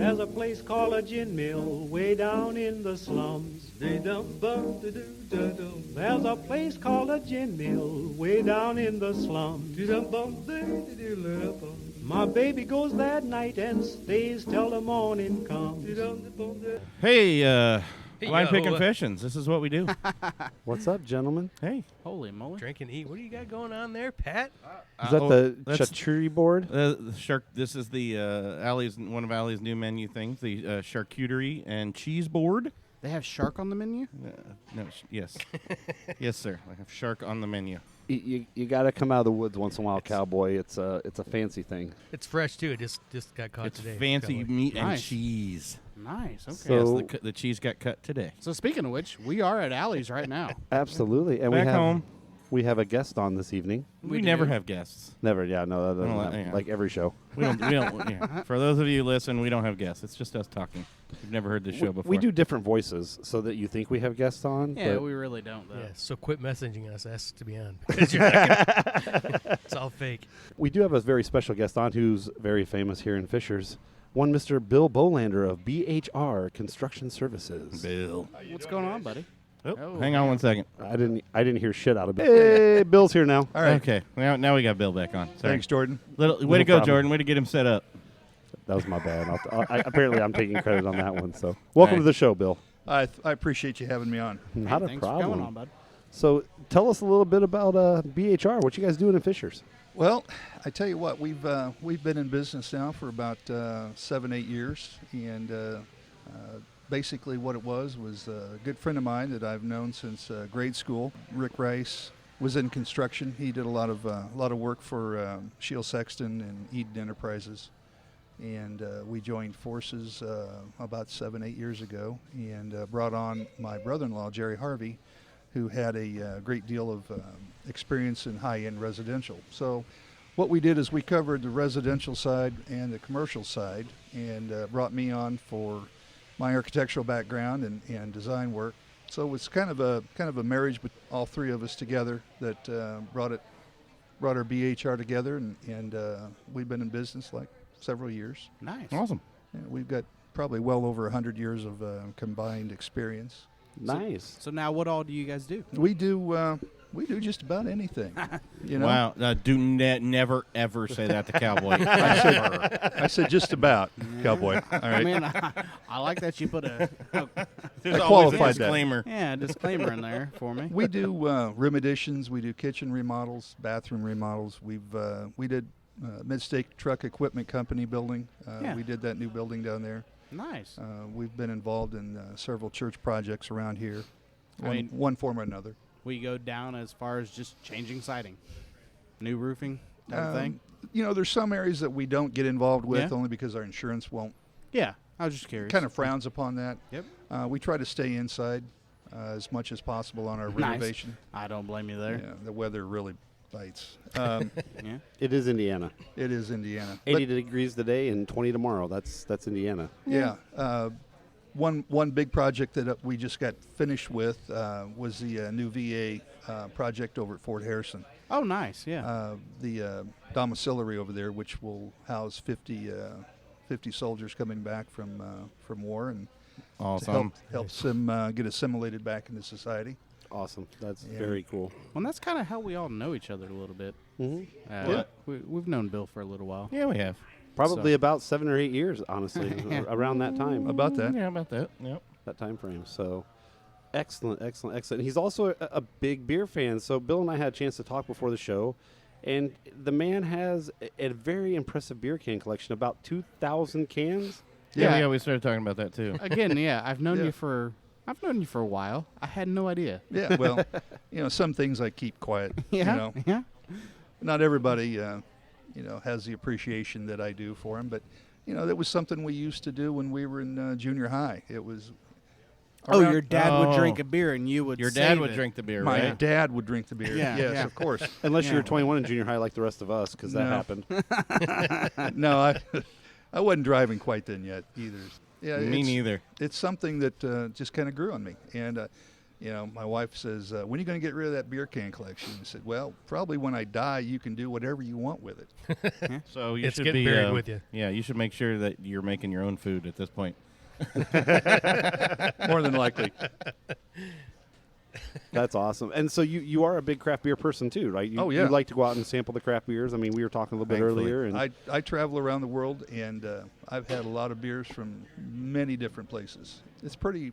There's a place called a gin mill way down in the slums. There's a place called a gin mill way down in the slums. My baby goes that night and stays till the morning comes. Hey, Blind Pick Confessions. This is what we do. What's up, gentlemen? Hey. Holy moly. Drink and eat. What do you got going on there, Pat? Is that the charcuterie board? The shark. This is the one of Allie's new menu things, the charcuterie and cheese board. They have shark on the menu? Yes. Yes, sir. I have shark on the menu. You got to come out of the woods once in a while, cowboy. It's a fancy thing. It's fresh, too. It just got caught It's today. fancy meat and Nice. cheese. Nice. Okay. So- Yes, the cheese got cut today. So speaking of which, we are at Allie's right now. Absolutely. And Back home. we have a guest on this evening. We do. never have guests. Never, yeah, no, that doesn't Well, happen. yeah. Like every show. We don't. Yeah. For those of you who listen, we don't have guests. It's just us talking. We've never heard this show before. We do different voices so that you think we have guests on. Yeah, but we really don't, though. Yeah, so quit messaging us. Ask to be on. Because you're not gonna it's all fake. we do have a very special guest on who's very famous here in Fishers. One Mr. Bill Bolander of BHR Construction Services. Bill. What's going on, buddy? Oh, hang on one second. I didn't hear shit out of Bill. Hey, Bill's here now. All right. Okay. Now we got Bill back on. Sorry. Thanks, Jordan. Way No to go, problem. Jordan. Way to get him set up. That was my bad. Apparently, I'm taking credit on that one. So, welcome to the show, Bill. I appreciate you having me on. Not a Thanks problem. for coming on, bud. So, tell us a little bit about BHR. What you guys doing in Fishers? Well, I tell you what, we've been in business now for about 7-8 years, and basically what it was a good friend of mine that I've known since grade school. Rick Rice was in construction. He did a lot of work for Shield Sexton and Eden Enterprises, and we joined forces about 7-8 years ago, and brought on my brother-in-law Jerry Harvey, who had a great deal of experience in high-end residential. So what we did is we covered the residential side and the commercial side, and brought me on for my architectural background and design work. So it was kind of a marriage with all three of us together that brought our BHR together, and we've been in business like several years. Nice. Awesome. And we've got probably well over 100 years of combined experience. Nice. So now what all do you guys do? We do just about anything. You know? Wow. Never, ever say that to Cowboy. I said just about, Cowboy. All right. I mean, I like that you put a There's I always a qualified that. disclaimer. disclaimer in there for me. We do room additions. We do kitchen remodels, bathroom remodels. We did Mid-State Truck Equipment Company building. Yeah. We did that new building down there. Nice. We've been involved in several church projects around here, I mean- one form or another. We go down as far as just changing siding, new roofing, everything. You know, there's some areas that we don't get involved with Yeah. only because our insurance won't. Yeah, I was just curious. Kind of frowns upon that. Yep. We try to stay inside as much as possible on our Nice. renovation. I don't blame you there. Yeah, the weather really bites. Yeah. It is Indiana. It is Indiana. 80 degrees today and 20 tomorrow. That's Indiana. Yeah. One big project that we just got finished with was the new VA project over at Fort Harrison. Oh, nice. Yeah. The domiciliary over there, which will house 50 soldiers coming back from war, and Awesome. helps them get assimilated back into society. Awesome. That's Yeah. very cool. Well, that's kind of how we all know each other a little bit. Mm-hmm. Yeah. We've known Bill for a little while. Yeah, we have. Probably So- about 7 or 8 years, honestly, around that time. About that. Yeah, about that. Yep. That time frame. So, excellent. He's also a big beer fan. So, Bill and I had a chance to talk before the show, and the man has a very impressive beer can collection, about 2,000 cans. Yeah, we started talking about that too. Again, yeah, I've known Yeah. you for a while. I had no idea. Yeah. Well, some things I keep quiet. Yeah. Yeah. Not everybody, has the appreciation that I do for them, but that was something we used to do when we were in junior high. It was. Oh, around- your dad would Oh. drink a beer and you would Your dad save would it. drink the beer, My right? dad would drink the beer. Yeah, Yes, yeah. of course. Unless you Yeah. were 21 in junior high like the rest of us, because that No. happened. No, I wasn't driving quite then yet either. Yeah, Me neither. It's something that just kind of grew on me, and my wife says, when are you going to get rid of that beer can collection? I said, well, probably when I die, you can do whatever you want with it. So you It's should getting be buried with you. Yeah, you should make sure that you're making your own food at this point. More than likely. That's awesome. And so you are a big craft beer person too, right? You, Oh, yeah. You like to go out and sample the craft beers. I mean, we were talking a little bit Thankfully. earlier. And I travel around the world, and I've had a lot of beers from many different places. It's pretty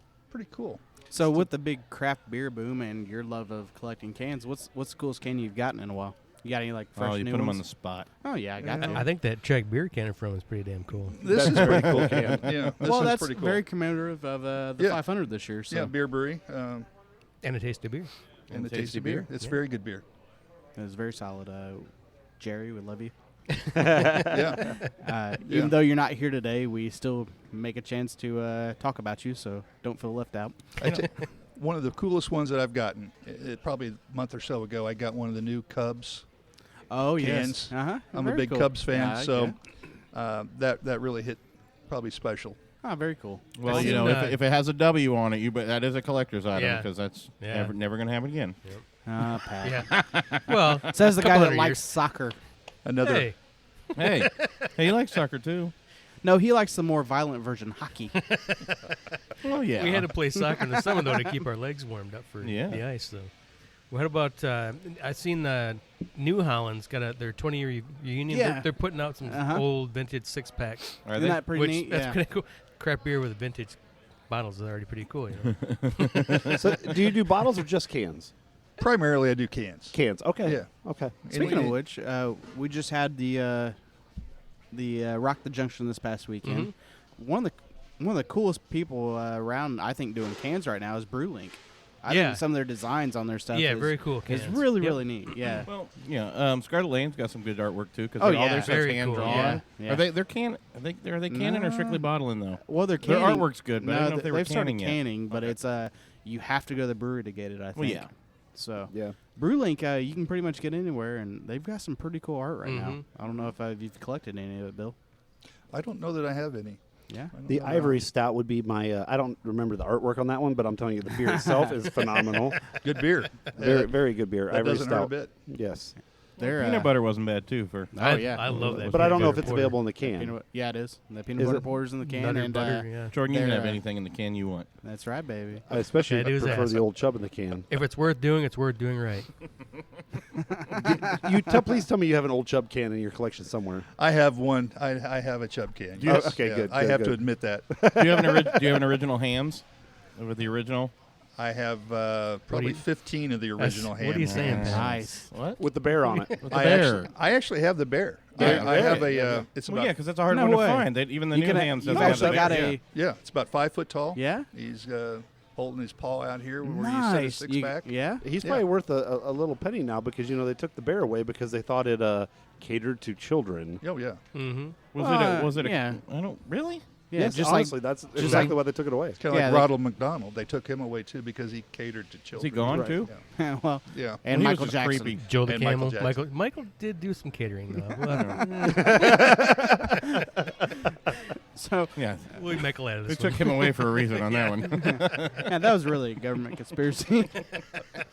cool. So with the big craft beer boom and your love of collecting cans, what's the coolest can you've gotten in a while? You got any like fresh Oh, you new put them on ones? the spot. Oh yeah, I got Yeah. you. I think that Czech beer can from is pretty damn cool. This is pretty cool can. Yeah, this well, is that's pretty cool. very commemorative of the Yeah. 500 this year. So Yeah, beer brewery And a taste of beer. and the tasty tasty beer. It's Yeah. very good beer. it was very solid. Jerry, we love you. Yeah. Even though you're not here today, we still make a chance to talk about you, so don't feel left out. One of the coolest ones that I've gotten, probably a month or so ago, I got one of the new Cubs. Oh Cans. yes, uh-huh. I'm a Very big cool. Cubs fan, Yeah, so okay. that really hit probably special. Oh, very cool. Well, I've you seen, know, if it has a W on it, but that is a collector's item Yeah. because that's Yeah. never going to happen again. Pat. Yeah. Well, Says the guy couple that hundred likes years. soccer. Another Hey, Hey, he likes soccer too. No, he likes the more violent version, hockey. Well, yeah. we had to play soccer in the summer though to keep our legs warmed up for Yeah. the ice. Though. What about? I've seen New Holland's got their 20-year reunion. Yeah. They're putting out some Uh-huh. old vintage 6-packs. Are Isn't they? that pretty Which neat? that's Yeah. pretty cool. Craft beer with vintage bottles is already pretty cool. You know? so do you do bottles or just cans? primarily I do cans. Cans. Okay. Yeah. Okay. Speaking of which, we just had the Rock the Junction this past weekend. One of the coolest people around, I think, doing cans right now is Brewlink. I Yeah. think some of their designs on their stuff Yeah, is, very cool is cans. really, Yep. really neat. Yeah. Well, yeah. Scarlet Lane's got some good artwork too because Oh, all yeah. their stuff's Very hand cool, drawn. yeah. Yeah. Are they canning or strictly bottling though? Well, their Their canning, artwork's good, but I no, didn't know if they were they've started canning yet. canning, but Okay. it's you have to go to the brewery to get it. I think. Well, yeah. So Yeah. Brewlink, you can pretty much get anywhere, and they've got some pretty cool art right now. Mhm. I don't know if you've collected any of it, Bill. I don't know that I have any. Yeah. I don't The know Ivory Stout would be my. I don't remember the artwork on that one, but I'm telling you, the beer itself is phenomenal. now. Good beer. Very, very good beer. That Ivory doesn't hurt a Stout. bit. Yes, They're Peanut butter wasn't bad too for. Oh, yeah. I love that. but I don't know if peanut it's butter available in the peanut can. butter. Yeah, it is. The peanut Is butter it? porters in the can, Butter, and butter, yeah. Jordan, you can They're, have anything in the can you want. that's right, baby. I especially Yeah, do his prefer ass. the old chub in the can. If it's worth doing, it's worth doing right. Please tell me you have an old chub can in your collection somewhere. I have one. I have a chub can. you- Yes. okay, Yeah, good, I good, have to good. admit that. Do you have an original hams? With the original? I have probably you- 15 of the original What are you hams. saying, Pat? Nice. What? With the bear on it. With the I bear. actually have the bear. Yeah, I have really? a. It's Well, about yeah, because that's a hard No one to way. find. Even the You new can- hams you've doesn't have actually the got bear. a yeah. It's about 5 foot tall. yeah. He's holding his paw out here where Nice. you set a 6-pack. Yeah. He's Yeah. probably worth a little penny now because they took the bear away because they thought it catered to children. Oh yeah. Mm-hmm. Was it? yeah. I don't really. Yeah. Yes, just honestly, that's exactly like- why they took it away. It's kind of Yeah, like they- Ronald McDonald. They took him away too because he catered to Is children. he gone Right. too? Yeah. well, Yeah. and Well, he was Michael just Jackson. creepy. Joe the And Michael Camel. Jackson. Michael did do some catering though. So Yeah. We'll make a lot of They this took one. him away for a reason on that one. yeah, that was really a government conspiracy.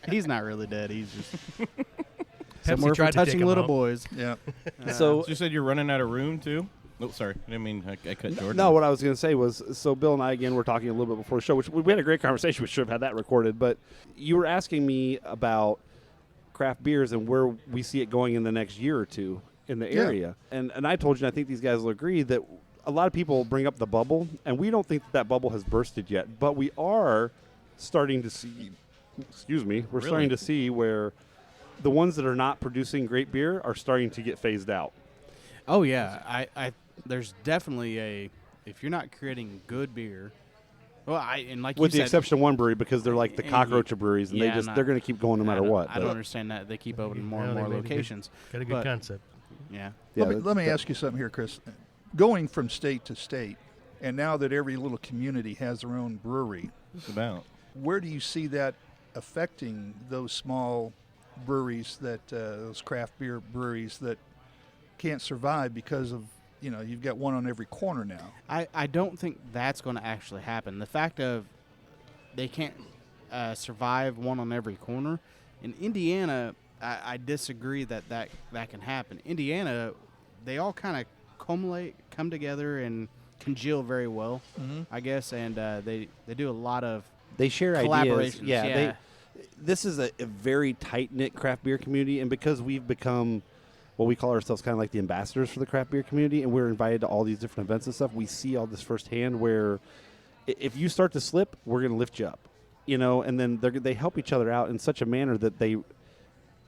He's not really dead. He's just somewhere for tried to take touching him little out. boys. Yeah. So You said you're running out of room too. Oh, sorry. I didn't mean I cut Jordan. no, what I was going to say was, so Bill and I again were talking a little bit before the show, which we had a great conversation. We should have had that recorded, but you were asking me about craft beers and where we see it going in the next year or two in the Yeah. area. And I told you, and I think these guys will agree, that a lot of people bring up the bubble, and we don't think that bubble has bursted yet, but we are starting to see, we're starting to see where the ones that are not producing great beer are starting to get phased out. Oh yeah, I there's definitely if you're not creating good beer, well, like With you the said, exception of one brewery, because they're like the And cockroach of breweries, and yeah, they're going to keep going no matter what. I don't but- understand that they keep opening more Yeah, and they more made a good- locations. Got a good But- concept. Yeah, Yeah, let me that- ask you something here, Chris. Going from state to state, and now that every little community has their own brewery, Just about. where do you see that affecting those small breweries, those craft beer breweries that can't survive because of, you've got one on every corner now? I don't think that's going to actually happen. The fact of they can't, survive one on every corner. In Indiana, I disagree that can happen. Indiana, they all kind of come together and congeal very well, I guess, and they do a lot of They share ideas. collaborations. Yeah. This is a very tight-knit craft beer community, and because we've become what we call ourselves kind of like the ambassadors for the craft beer community, and we're invited to all these different events and stuff, we see all this firsthand where if you start to slip, we're going to lift you up, and then they help each other out in such a manner that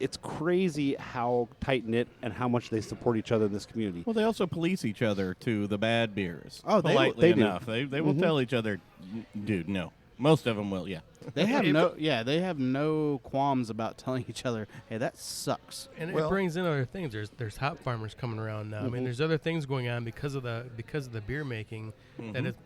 it's crazy how tight-knit and how much they support each other in this community. Well, they also police each other to the bad beers. Oh, politely they do. enough. They will tell each other, dude, no. Most of them will, yeah. They have no qualms about telling each other, hey, that sucks. And Well- it brings in other things. There's hop farmers coming around now. I mean, there's other things going on because of the beer making. That it's,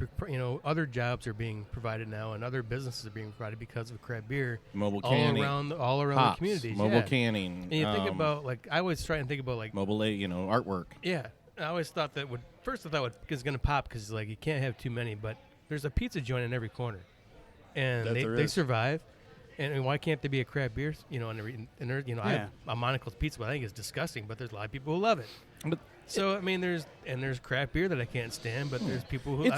other jobs are being provided now, and other businesses are being provided because of craft beer. Mobile all canning. all around Hops, the communities. mobile yeah. canning. And you think about I always try and think about mobile, artwork. Yeah, I always thought that first I thought it was going to pop because you can't have too many, but there's a pizza joint in every corner, and That there they is. survive. And why can't there be a craft beer? I have a Monocle's pizza, but I think it's disgusting. But there's a lot of people who love it. But So I mean, there's craft beer that I can't stand, but there's people who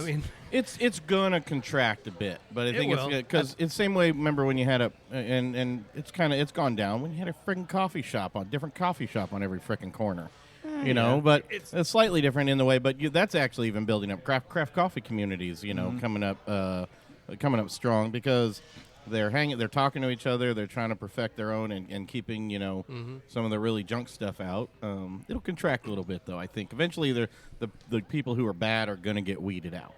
it's gonna contract a bit, but I It think will. it's because it's the same way. Remember when you had and it's gone down when you had a freaking different coffee shop on every freaking corner. But it's slightly different in the way. But that's actually even building up craft coffee communities. Coming up strong because they're talking to each other. They're trying to perfect their own and keeping some of the really junk stuff out. It'll contract a little bit though. I think eventually the people who are bad are going to get weeded out.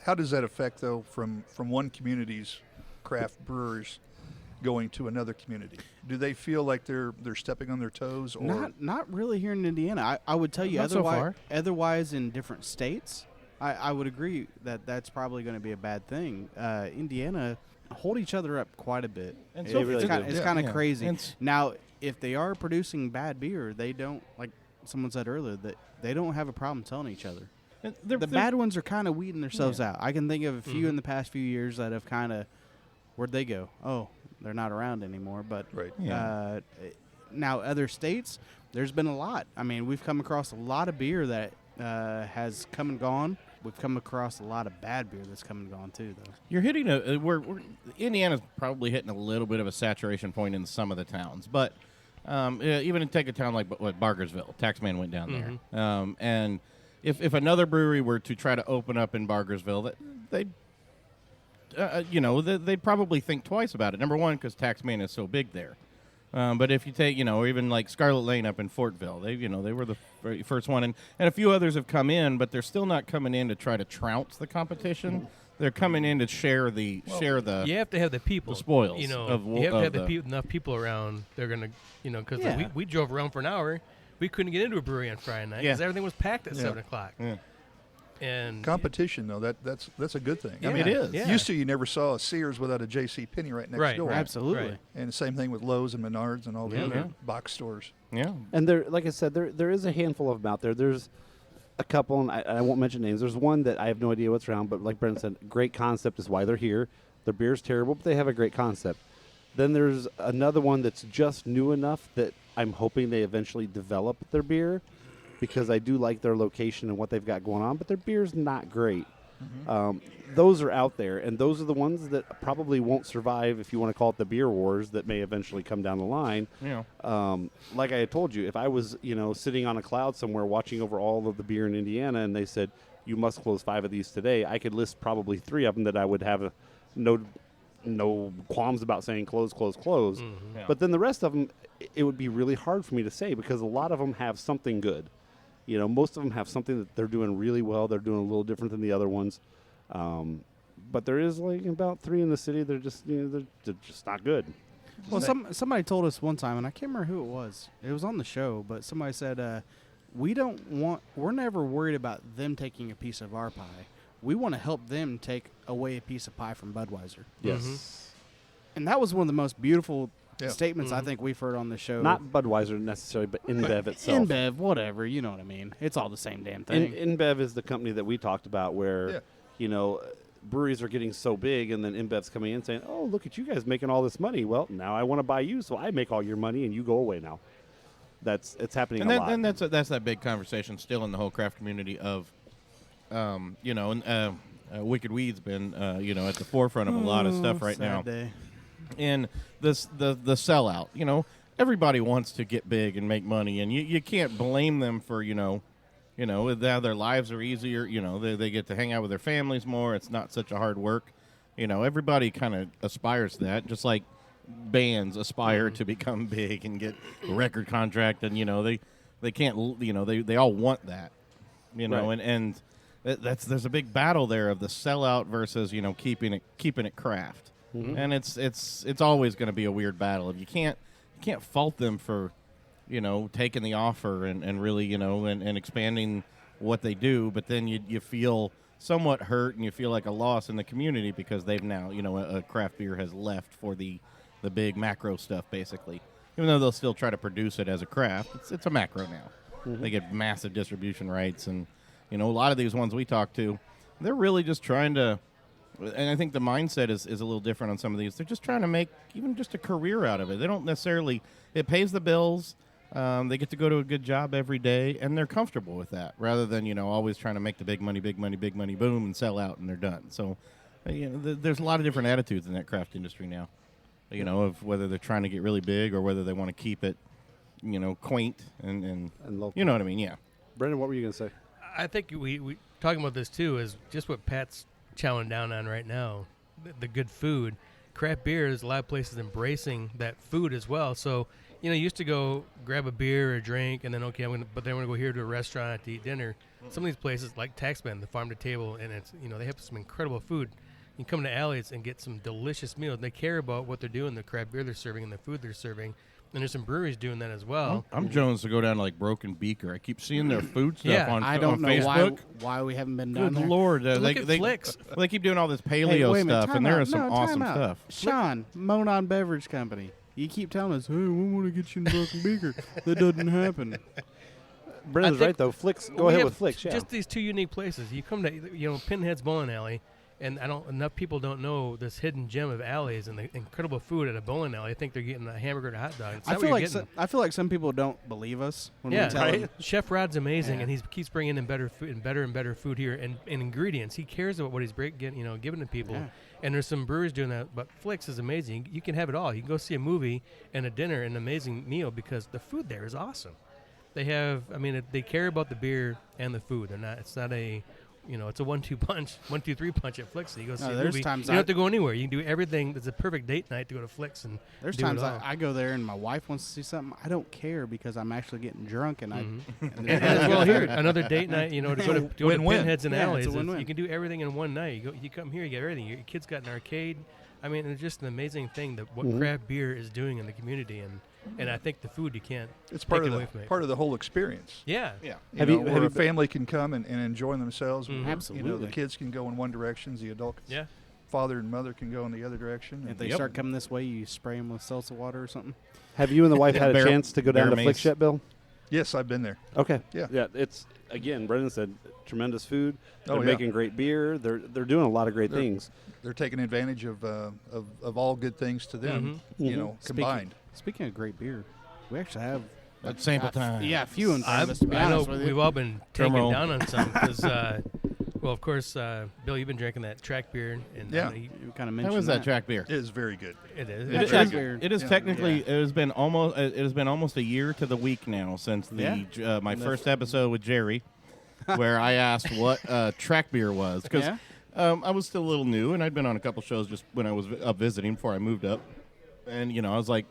How does that affect, though, from one community's craft brewers going to another community? Do they feel like they're stepping on their toes? Or Not really here in Indiana. I would tell you Not so far. otherwise in different states, I would agree that that's probably going to be a bad thing. Indiana hold each other up quite a bit. And so really do. It's kind of Yeah. crazy. And s- Now, if they are producing bad beer, they don't, like someone said earlier, that they don't have a problem telling each other. The bad ones are kind of weeding themselves out. I can think of a few in the past few years that have kind of, where'd they go? Oh, they're not around anymore. But Right. Yeah. now other states, there's been a lot. I mean, we've come across a lot of beer that has come and gone. We've come across a lot of bad beer that's come and gone too, though. You're hitting Indiana's probably hitting a little bit of a saturation point in some of the towns, but even take a town like Bargersville, Taxman went down there, and if another brewery were to try to open up in Bargersville, they'd probably think twice about it. Number one, because Taxman is so big there. But if you take, or even like Scarlet Lane up in Fortville, they were the first one, and a few others have come in, but they're still not coming in to try to trounce the competition. They're coming in to share the. you have to have the people, the spoils. you have of to have the- enough people around. They're gonna, because Yeah. we drove around for an hour. We couldn't get into a brewery on Friday night because Yeah. everything was packed at Yeah. 7:00. Yeah. And Competition, though, that's a good thing. Yeah. It is. Yeah. Used to, you never saw a Sears without a J.C. Penney right next Right, door. right. Absolutely. Right. And the same thing with Lowe's and Menards and all the Yeah, other yeah. box stores. Yeah. And there, like I said, there is a handful of them out there. There's a couple, and I won't mention names. There's one that I have no idea what's around, but like Brendan said, great concept is why they're here. Their beer's terrible, but they have a great concept. Then there's another one that's just new enough that I'm hoping they eventually develop their beer, because I do like their location and what they've got going on, but their beer's not great. Those are out there, and those are the ones that probably won't survive, if you want to call it the beer wars, that may eventually come down the line. Yeah. Like I had told you, if I was, sitting on a cloud somewhere watching over all of the beer in Indiana, and they said, you must close 5 of these today, I could list probably 3 of them that I would have no qualms about saying close. Yeah. But then the rest of them, it would be really hard for me to say, because a lot of them have something good. Most of them have something that they're doing really well. They're doing a little different than the other ones. But there is like about 3 in the city. They're just, they're just not good. Well, somebody told us one time, and I can't remember who it was. It was on the show, but somebody said, we're never worried about them taking a piece of our pie. We want to help them take away a piece of pie from Budweiser. Yes. And that was one of the most beautiful Yeah. statements I think we've heard on the show. Not Budweiser necessarily, but InBev itself. InBev, whatever, you know what I mean. It's all the same damn thing. InBev is the company that we talked about where, breweries are getting so big, and then InBev's coming in saying, "Oh, look at you guys making all this money. Well, now I want to buy you, so I make all your money, and you go away now." It's happening and a then, lot. And that's that big conversation still in the whole craft community of, Wicked Weed's been at the forefront of a lot of stuff right now. Day. And the sellout, everybody wants to get big and make money, and you can't blame them for now their lives are easier. They get to hang out with their families more. It's not such a hard work. Everybody kind of aspires to that, just like bands aspire to become big and get a record contract, and they can't they all want that, Right. and there's a big battle there of the sellout versus keeping it craft. Mm-hmm. And it's always going to be a weird battle. If you can't fault them for taking the offer and really and expanding what they do, but then you feel somewhat hurt and you feel like a loss in the community because they've now a craft beer has left for the big macro stuff, basically. Even though they'll still try to produce it as a craft, it's a macro now. Mm-hmm. They get massive distribution rights, and a lot of these ones we talk to, they're really just trying to. And I think the mindset is a little different on some of these. They're just trying to make even just a career out of it. They don't necessarily – it pays the bills. They get to go to a good job every day, and they're comfortable with that rather than, always trying to make the big money, boom, and sell out, and they're done. So, there's a lot of different attitudes in that craft industry now, of whether they're trying to get really big or whether they want to keep it, quaint and local. You know what I mean, yeah. Brendan, what were you going to say? I think we talking about this too is just what Pat's chowing down on right now, the good food. Craft beer is a lot of places embracing that food as well. So, you used to go grab a beer or a drink and then, okay, but then I'm going to go here to a restaurant to eat dinner. Some of these places like Taxman, the farm to table, and it's, they have some incredible food. You can come to Alleys and get some delicious meals. They care about what they're doing, the craft beer they're serving and the food they're serving. And there's some breweries doing that as well. I'm Jones to go down to like Broken Beaker. I keep seeing their food stuff on I don't on know Facebook. why we haven't been down Good there. Lord, Look at Flicks. They keep doing all this Hey, paleo wait a minute, stuff, time and there out. is some No, awesome time out. stuff. Sean, Monon Beverage Company. You keep telling us, hey, we want to get you in Broken Beaker. That doesn't happen. Brendan's think right, though. Flicks, go We ahead have with Flicks, yeah. Just these two unique places. You come to, Pinhead's Bowling Alley, and enough people don't know this hidden gem of Alleys and the incredible food at a bowling alley. I think they're getting a hamburger and a hot dog. It's not what you're getting. I feel like some people don't believe us when we Yeah, tell them. Chef Rod's amazing, Yeah. and he keeps bringing in better food and better food here, and ingredients. He cares about what he's giving to people. Yeah. And there's some breweries doing that, but Flicks is amazing. You can have it all. You can go see a movie and a dinner and an amazing meal because the food there is awesome. They have, they care about the beer and the food. It's not a, it's a 1-2 punch, 1-2-3 punch at Flicks. You go see a there's movie. times You don't have to go anywhere. You can do everything. It's a perfect date night to go to Flicks and There's do times it all. I go there and my wife wants to see something. I don't care because I'm actually getting drunk and And I. as well here, another date night, to go to Win-win. Pinheads and Yeah, Alleys. it's a win-win. You can do everything in one night. You come here, you get everything. Your kid's got an arcade. It's just an amazing thing that what craft beer is doing in the community, and I think the food you can't It's take part it of away from it. part of the whole experience. Yeah. Yeah. Where a family can come and enjoy themselves. Mhm. Absolutely. The kids can go in one direction, the adult, Yeah. father and mother can go in the other direction. If and- they start coming this way, you spray them with salsa water or something. Have you and the wife had a Bear- chance to go down to Bear Flicks Mace. yet, Bill? Yes, I've been there. Okay. Yeah. Yeah, it's, again, Brendan said, tremendous food. They're Oh, yeah. making great beer. They're doing a lot of great They're- things. They're taking advantage of all good things to them, combined. Speaking of great beer, we actually have At sample time. a few in front of us. To be I know honest with you. we've all been Drum taken roll. down on some because, well, of course, Bill, you've been drinking that track beer, and Yeah. You kind of How mentioned was that track beer? It is very good. it is. It, It's track is- beer. it is Yeah. technically it has been almost a year to the week now since my first episode with Jerry, where I asked what track beer was because Yeah? I was still a little new and I'd been on a couple shows just when I was up visiting before I moved up, and I was like,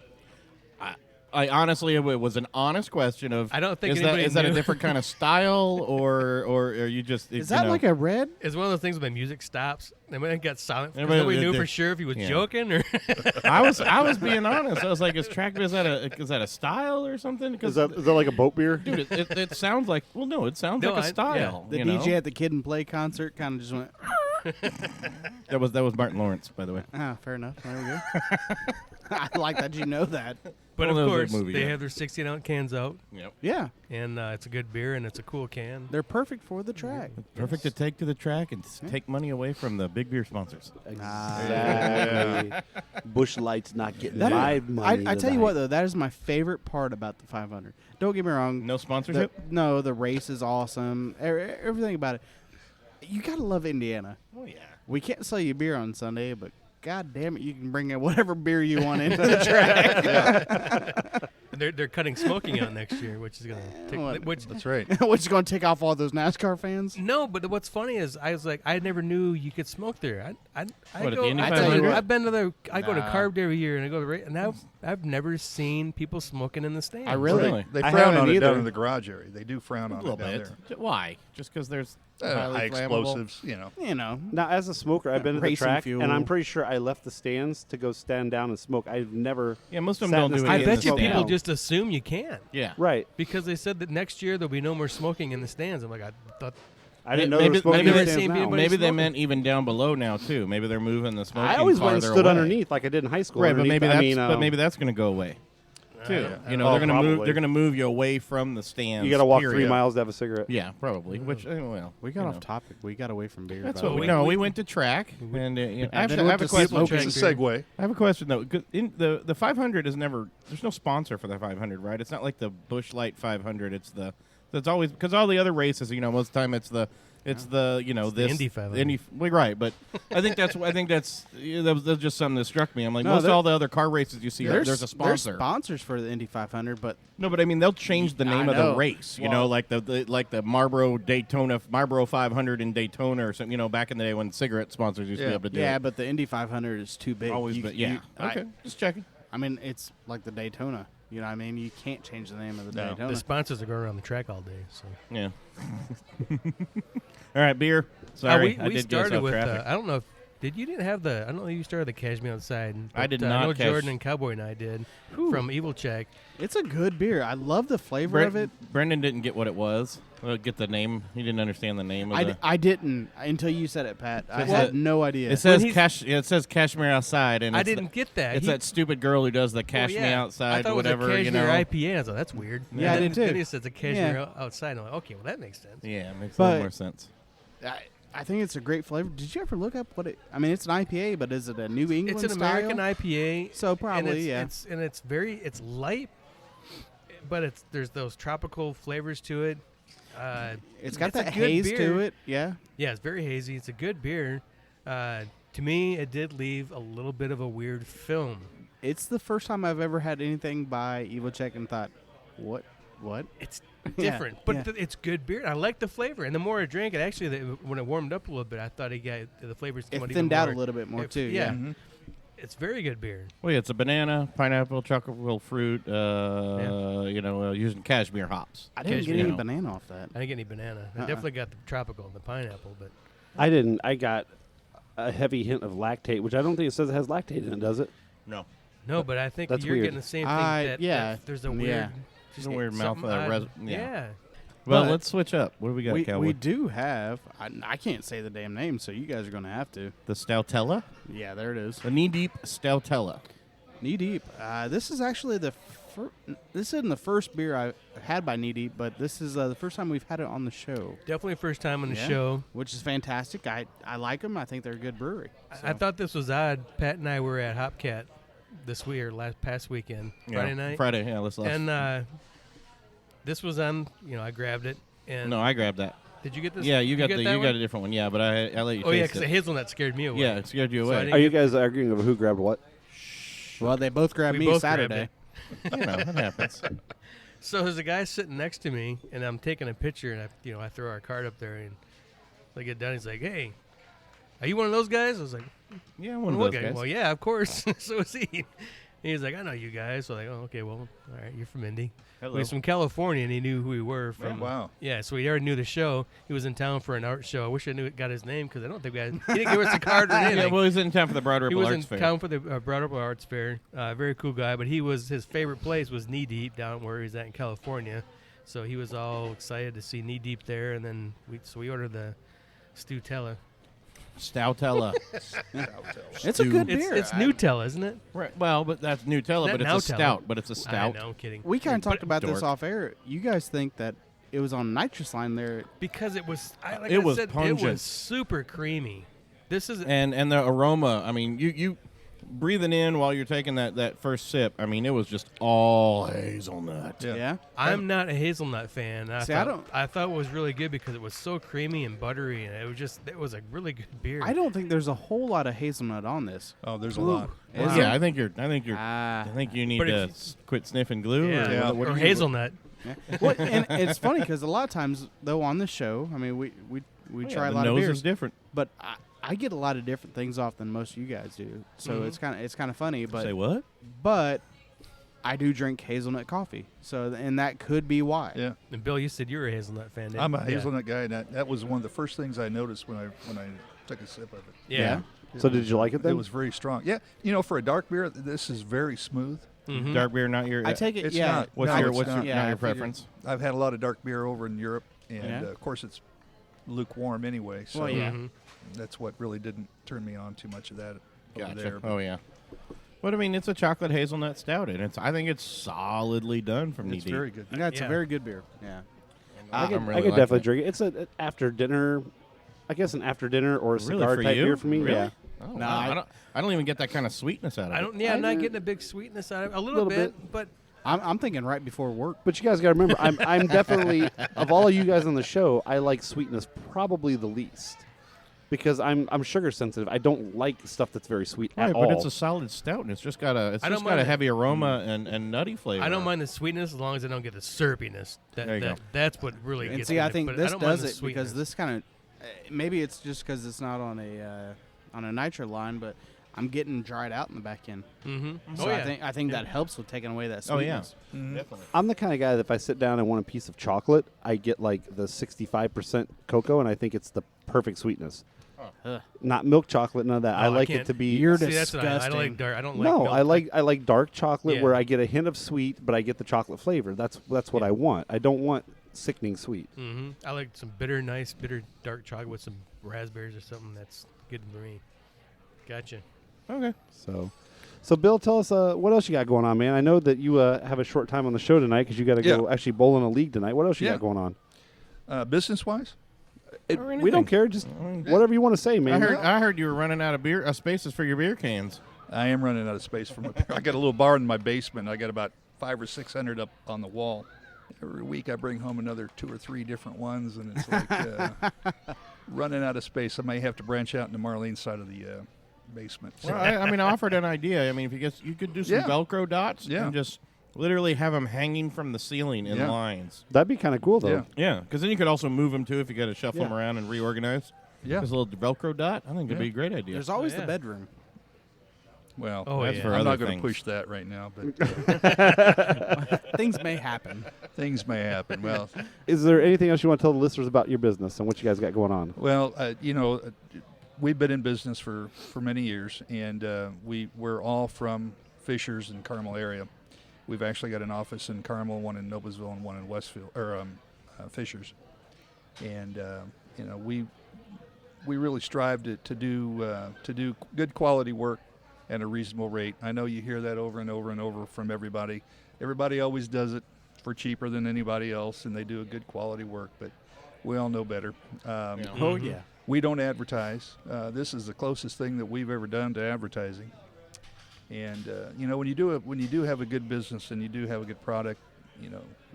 I honestly, it was an honest question of I don't think is that anybody a knew. different kind of style or are you just Is that like a red? It's one of those things where the music stops and when it got silent, because Everybody- nobody knew they- for sure if he was yeah. joking or. I was being honest. I was like, is track beer is that a style or something? Is that like a boat beer? Dude, it sounds like it sounds No, like a I- style. The you DJ know? at the Kid and Play concert kind of just went. That was Martin Lawrence, by the way. Ah, fair enough. There we go. I like that you know that. But Well, of that was a course, movie, they yeah. have their 16-ounce cans out, Yep. Yeah, and it's a good beer, and it's a cool can. they're perfect for the track. Perfect to take to the track and take money away from the big beer sponsors. Exactly. Bush Light's not getting That- my money. I tell you what, though, that is my favorite part about the 500. Don't get me wrong. No sponsorship? The race is awesome. Everything about it. You got to love Indiana. Oh, yeah. We can't sell you beer on Sunday, but God damn it, you can bring in whatever beer you want into the track. They're cutting smoking out next year, which is Well, gonna which That's right. Which is going to take off all those NASCAR fans. no. But what's funny is I was like, I never knew you could smoke there. I What, at go. the Indy I 500? I've been to the. I go to Nah. Carved every year, and I go to and I've never seen people smoking in the stands. I really- Really? They I frown haven't on it down either. in the garage area. They do frown A on little it down bit. there. Why? Just because there's High highly flammable? explosives, you know. You know. Now, as a smoker, I've been to the Racing track, fuel. and I'm pretty sure I left the stands to go stand down and smoke. I've never. Yeah, most of them sat don't in do the it. I in stands bet the you and people smoked. just assume you can Yeah. Right. because they said that next year there'll be no more smoking in the stands. I'm like, I thought. I didn't know Maybe- there was smoking maybe in the they stands seen now. people- Maybe they smoking. meant even down below now too. Maybe they're moving the smoking I always went and farther stood away. underneath like I did in high school. Right, but underneath maybe the- that's I mean, maybe that's going to go away too. Yeah. You know, Oh, they're going to move. probably. They're going to move you away from the stands. you got to walk period. 3 miles to have a cigarette. Yeah, probably. Which well, We got you off know. topic. We got away from beer. That's by what the we way. know. We went to track, and you know, And then I went have a to question. smoking. It's a segue. I have a question though. 'Cause the 500 is never. There's no sponsor for the 500, right? It's not like the Busch Light 500. It's always because all the other races, you know, most of the time it's the you know the this Indy 500. well, right, but I think that's that was just something that struck me. I'm like, No, most of there- all the other car races you see, there's a There's sponsor. sponsors for the Indy 500, but No, but I mean they'll change the I name of the know. race. You Well- know, like the Marlboro 500 in Daytona or something. You know, back in the day when cigarette sponsors used to be Yeah. able to do yeah, it. but the Indy 500 is too big. Always, You- but yeah. you- Okay, just checking. I mean, it's like the Daytona. You know what I mean? You can't change the name of the No. Daytona. The sponsors are going around the track all day. So Yeah. All right, beer. Sorry, I we did get us started off with. traffic. I don't know if you didn't have the. I don't know if you started the Cashmere outside. I did I not know cash- Jordan and Cowboy and I did from Evil Czech. It's a good beer. I love the flavor of it. Brendan didn't get what it was. Get the name. He didn't understand the name of the. I didn't until you said it, Pat. I What? had no idea. It says he's- it says Cashmere outside, and I it's didn't get that. It's He- that stupid girl who does the well, Cashmere yeah. I outside, thought whatever. it was a You Cashmere know. IPA. I thought that's weird. Yeah, I And did then too. he says a Cashmere Yeah. outside. And I'm like, okay, well that makes sense. Yeah, it makes a But- little more sense. I think it's a great flavor. Did you ever look up what it? I mean, it's an IPA, but is it a New England It's an style? American IPA. So probably, and it's it's light, but there's those tropical flavors to it. It's got it's a that good haze beer. to it. Yeah. Yeah, it's very hazy. It's a good beer. To me, it did leave a little bit of a weird film. It's the first time I've ever had anything by Evil Czech and thought, what? It's Yeah, different, but yeah. it's good beer. I like the flavor, and the more I drank it, actually, when it warmed up a little bit, I thought the flavors came It out thinned even out more. a little bit more It- too. yeah. Yeah. It's very good beer. Well, yeah, it's a banana, pineapple, tropical fruit. You know, using cashmere hops. I didn't Cashmere. get any You know. banana off that. I didn't get any banana. I definitely got the tropical and the pineapple, but I didn't. I got a heavy hint of lactate, which I don't think it says it has lactate in it, does it? No, no. But I think That's you're weird. getting the same thing. Yeah. that there's a Yeah. weird, There's a weird mouth. something odd. Yeah. Yeah. Well, But let's switch up. What do we got, Cowboy? we do have. I can't say the damn name, so you guys are going to have to. The Stoutella, Yeah, there it is. the knee deep Stoutella. Knee Deep. This is actually this isn't the first beer I had by Knee Deep, but this is the first time we've had it on the show, Definitely first time on the Yeah. show. which is fantastic. I like them. I think they're a good brewery. I thought this was odd. Pat and I past at Hopcat this week or past weekend, Friday night, Friday, yeah. Let's. and this was on. I grabbed it. And No, I grabbed that. did you get this? Yeah, you got get the that you one? got a different one. Yeah, but I let you. Oh yeah, taste because the it. hazelnut scared me away. Yeah, it scared you So I away. didn't Are you guys arguing over who grabbed what? Well, they both grabbed We me both grabbed Saturday. it. You know, it happens. So there's a guy sitting next to me, and I'm taking a picture, and I throw our card up there, and I get done. He's like, "Hey, are you one of those guys?" I was like, Yeah, one of "What those guy?" guys. Well, yeah, of course. So is he. He's like, "I know you guys." So I'm like, "Oh, okay. Well, all right. You're from Indy." Hello. He's from California, and he knew who we were Oh, from. wow. Yeah, so he already knew the show. He was in town for an art show. I wish I got his name because I don't think he didn't give us a card or anything. Yeah, well, he's in town for the Broad He Ripple was Arts in Fair. town for the Broad Ripple Arts Fair. Very cool guy, but his favorite place was Knee Deep down where he's at in California. So he was all excited to see Knee Deep there, and then we ordered the Stoutella. Stoutella. It's a good It's beer. it's Nutella, isn't it? Right. Well, but that's Nutella, That but it's a Nutella. stout. But it's a I stout. know, I'm kidding. We kind of But- talked about this dork. off air. You guys think that it was on nitrous line there? because it was. Like It I was said, It pungent. was super creamy. This is And the aroma. I mean, you breathing in while you're taking that first sip. I mean, it was just all hazelnut. Yeah. I'm not a hazelnut fan. See, I don't- I thought it was really good because it was so creamy and buttery, and it was a really good beer. I don't think there's a whole lot of hazelnut on this. Oh, there's a lot. Is Yeah, there? I think Ah. you need But if to you- quit sniffing glue. Yeah, Yeah. Or, what or do you- hazelnut. Yeah. Well, and it's funny because a lot of times, though, on this show, I mean, we Oh, yeah, try a the lot of nose beers, is different. but I get a lot of different things off than most of you guys do. So it's kind of funny, Say but what? I do drink hazelnut coffee, so and that could be why. Yeah. And Bill, you said you were a hazelnut fan. Didn't I'm you? a hazelnut guy, and that was one of the first things I noticed when I took a sip of it. Yeah. So did you like it then? It was very strong. Yeah, for a dark beer, this is very smooth. Mhm. Dark beer, not your. I take it. It's yeah. not. What's No, your it's what's not. your, Yeah, not I your figured- preference? I've had a lot of dark beer over in Europe, and Yeah. of course it's lukewarm anyway. So Well, yeah. Mhm. that's what really didn't turn me on too much of that over Gotcha. there. Oh yeah. But I mean, it's a chocolate hazelnut stout, and I think it's solidly done from It's Knee very Deep. good. Yeah, it's a Yeah. very good beer. Yeah. I could, I'm really I could liking definitely it. drink it. It's an after dinner, I guess, an after dinner or a Really, cigar for type you? beer for me. Really? Yeah. Oh, No, wow. I don't even get that kind of sweetness out of it. I don't. Yeah, I I'm not do. getting a big sweetness out of it. A Little little but I'm thinking right before work. But you guys got to remember, I'm definitely, of all of you guys on the show, I like sweetness probably the least. Because I'm sugar sensitive. I don't like stuff that's very sweet Right, at but all. it's a solid stout, and it's just got a I don't just got mind a it. heavy aroma and nutty flavor. I don't mind the sweetness as long as I don't get the syrupiness. There you go. That's what really And gets see, me. I think But this don't mind does the it because sweetness. this kind of maybe it's just because it's not on a nitro line, but I'm getting dried out in the back end. Mm-hmm. So I think that helps with taking away that Oh yeah, sweetness. definitely. I'm the kind of guy that if I sit down and want a piece of chocolate, I get like the 65% cocoa, and I think it's the perfect sweetness. Ugh. Not milk chocolate, none of that. Oh, I like it can't- to be. You're See, that's what I disgusting. like. Dark. I don't like. no, milk. I like dark chocolate Yeah. where I get a hint of sweet, but I get the chocolate flavor. That's what I want. I don't want sickening sweet. Mm-hmm. I like some nice bitter dark chocolate with some raspberries or something. That's good for me. Gotcha. Okay. So Bill, tell us what else you got going on, man. I know that you have a short time on the show tonight because you got to go actually bowl in a league tonight. What else you Yeah. got going on? Business-wise? Or We don't anything. care. Just whatever you want to say, I man. heard you were running out of beer spaces for your beer cans. I am running out of space for my beer. I got a little bar in my basement. I got about 500 or 600 up on the wall. Every week I bring home another 2 or 3 different ones, and it's like running out of space. I may have to branch out into Marlene's side of the basement. Well, I mean, I offered an idea. I mean, if you could do some Yeah. Velcro dots Yeah. and just literally have them hanging from the ceiling in Yeah. lines. That'd be kind of cool, though. Yeah. Yeah, because then you could also move them too if you got to shuffle Yeah. them around and reorganize. Yeah. Just a little Velcro dot. I think it'd Yeah. be a great idea. There's always yeah. the bedroom. Well, Oh, That's yeah. for I'm other not going things. to push that right now, but Things may happen. things may happen. Well, Is there anything else you want to tell the listeners about your business and what you guys got going on? we've been in business for many years, and we're all from Fishers and Carmel area. We've actually got an office in Carmel, one in Noblesville, and one in Westfield or Fishers. And we really strive to do good quality work at a reasonable rate. I know you hear that over and over and over from everybody. Everybody always does it for cheaper than anybody else, and they do a good quality work, but we all know better. Oh yeah. We don't advertise. This is the closest thing that we've ever done to advertising. And when you do have a good business and you do have a good product,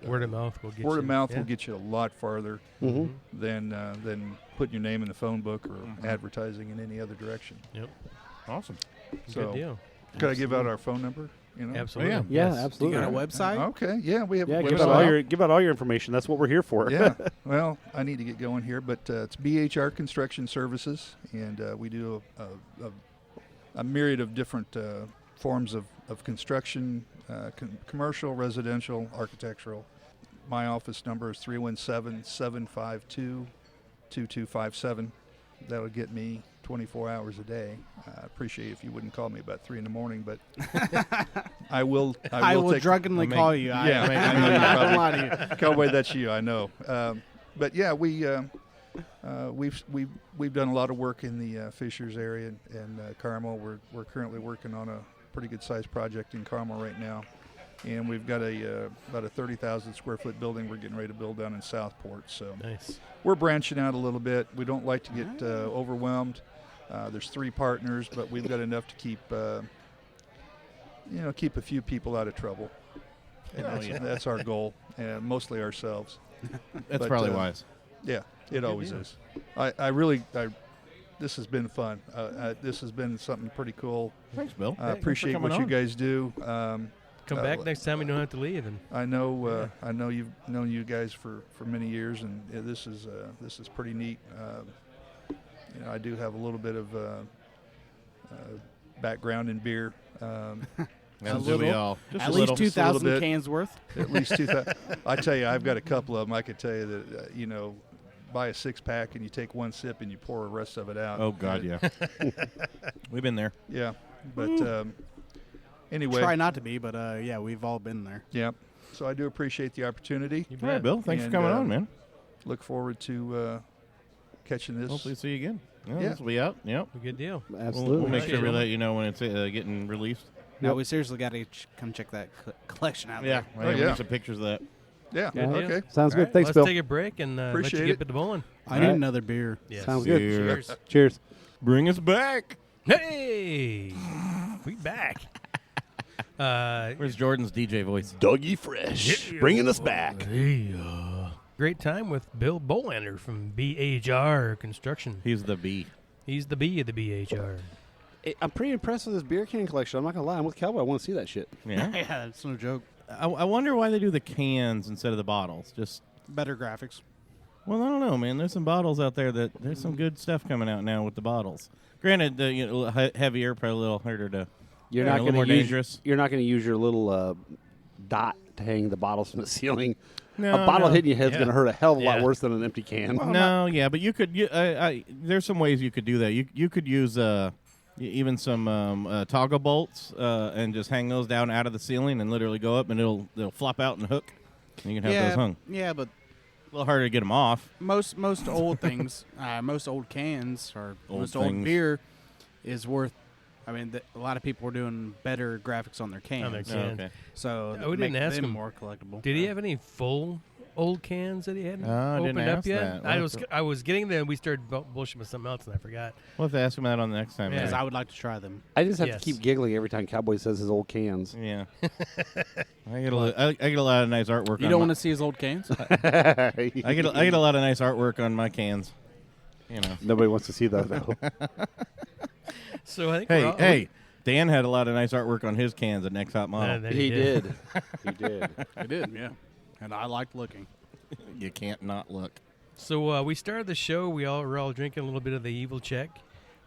Word of mouth will get word you. of mouth Yeah. will get you a lot farther Mm-hmm. than putting your name in the phone book or advertising in any other direction. awesome. So, Good deal. could I give out our phone number? Absolutely. yeah. Yeah, Yes. You absolutely. got a website? Okay. Yeah, we have Yeah, a give out, website. give out all your information. That's what we're here for. Yeah. Well, I need to get going here, but it's BHR Construction Services, and we do a myriad of different forms of construction, commercial, residential, architectural. My office number is 317-752-2257. That would get me 24 hours a day. I appreciate if you wouldn't call me about 3 in the morning, but I will. I will take drunkenly I call mean, you. yeah, I'm not gonna lie to you. Cowboy, that's you, I know. But yeah, we We've done a lot of work in the Fishers area and Carmel. We're currently working on a pretty good sized project in Carmel right now, and we've got about a 30,000 square foot building we're getting ready to build down in Southport. So Nice. we're branching out a little bit. We don't like to get overwhelmed. There's 3 partners, but we've got enough to keep keep a few people out of trouble. And that's our goal, and mostly ourselves. That's But, probably wise. Yeah, it always deal. is. This has been fun. This has been something pretty cool. Thanks, Bill. I appreciate what you guys do. Come back next time. You don't have to leave. And I know you've known you guys for many years, and this is pretty neat. I do have a little bit of background in beer. As do we all. Just At a least little. 2,000 bit. cans worth. At least 2,000. I tell you, I've got a couple of them. I could tell you that buy a 6-pack and you take one sip and you pour the rest of it out. Oh God, yeah. We've been there. Yeah, but anyway. Try not to be, but yeah, we've all been there. Yeah. So I do appreciate the opportunity. you All right, bet. Bill. Thanks for And, coming on, man. Look forward to catching this. Hopefully, see you again. Yeah, Yeah. this will be out. Yep. Good deal. Absolutely. We'll make sure we Appreciate it. let you know when it's getting released. No, we seriously got to come check that collection out. Yeah. Oh, We yeah. need some pictures of that. Yeah. Good deal. Okay. Sounds All good. right, Thanks, let's Bill. take a break and let you Appreciate get it. to the bowling. I All need right. another beer. Yes. Sounds good. Cheers. Cheers. Bring us back. Hey, we back. Where's Jordan's DJ voice? Dougie Fresh, bringing us back. Hey, great time with Bill Bolander from BHR Construction. He's the B. He's the B of the BHR. I'm pretty impressed with this beer can collection. I'm not gonna lie. I'm with Cowboy. I want to see that shit. Yeah. Yeah, that's no joke. I wonder why they do the cans instead of the bottles. Just Better graphics. well, I don't know, man. There's some bottles out there that there's some good stuff coming out now with the bottles. Granted, heavier, probably a little harder to. You're Yeah, not a little gonna more use, dangerous. You're not gonna use your little dot to hang the bottles from the ceiling. No, a bottle no. hitting your head's Yeah. gonna hurt a hell of a lot Yeah. worse than an empty can. No, yeah, but you could. There's some ways you could do that. You could use even some toggle bolts and just hang those down out of the ceiling and literally go up and they'll flop out and hook. And you can have those hung. Yeah, but A little harder to get them off. most old things, most old cans or Old most old things. beer is worth. I mean, a lot of people are doing better graphics on their cans. On their Oh, cans. okay. So Oh, we didn't make ask them him. more collectible. Did he have any full old cans that he hadn't I didn't opened up ask yet? that. I was getting there and we started bullshitting with something else and I forgot. We'll have to ask him that on the next time. Yeah. Because maybe. I would like to try them. I just have Yes. to keep giggling every time Cowboy says his old cans. Yeah. I get a lot of nice artwork. You on don't my- want to see his old cans? I get a lot of nice artwork on my cans. You know. Nobody wants to see that though. So I think Hey, Dan had a lot of nice artwork on his cans at Next Hot Model. He did. He did. I did, yeah. And I liked looking. You can't not look. So we started the show. We're all drinking a little bit of the Evil Czech,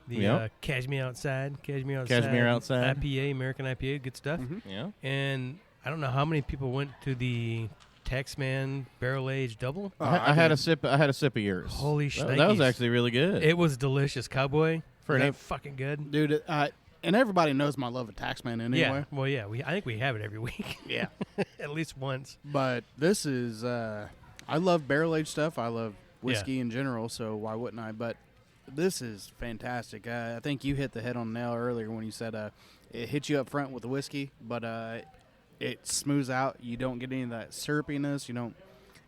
the Yep. Cashmere Outside, Cashmere Outside. IPA, American IPA, good stuff. Yeah. And I don't know how many people went to the Taxman Barrel Aged Double. I had a sip. I had a sip of yours. Holy That was shnikes. actually really good. It was delicious, Cowboy. For Was an that fucking good. Dude, and everybody knows my love of Taxman anyway. Yeah. Well, yeah. I think we have it every week, Yeah. at least once. But this is, I love barrel-aged stuff. I love whiskey in general, so why wouldn't I? But this is fantastic. I think you hit the head on the nail earlier when you said it hits you up front with the whiskey, but it smooths out. You don't get any of that syrupiness. You don't.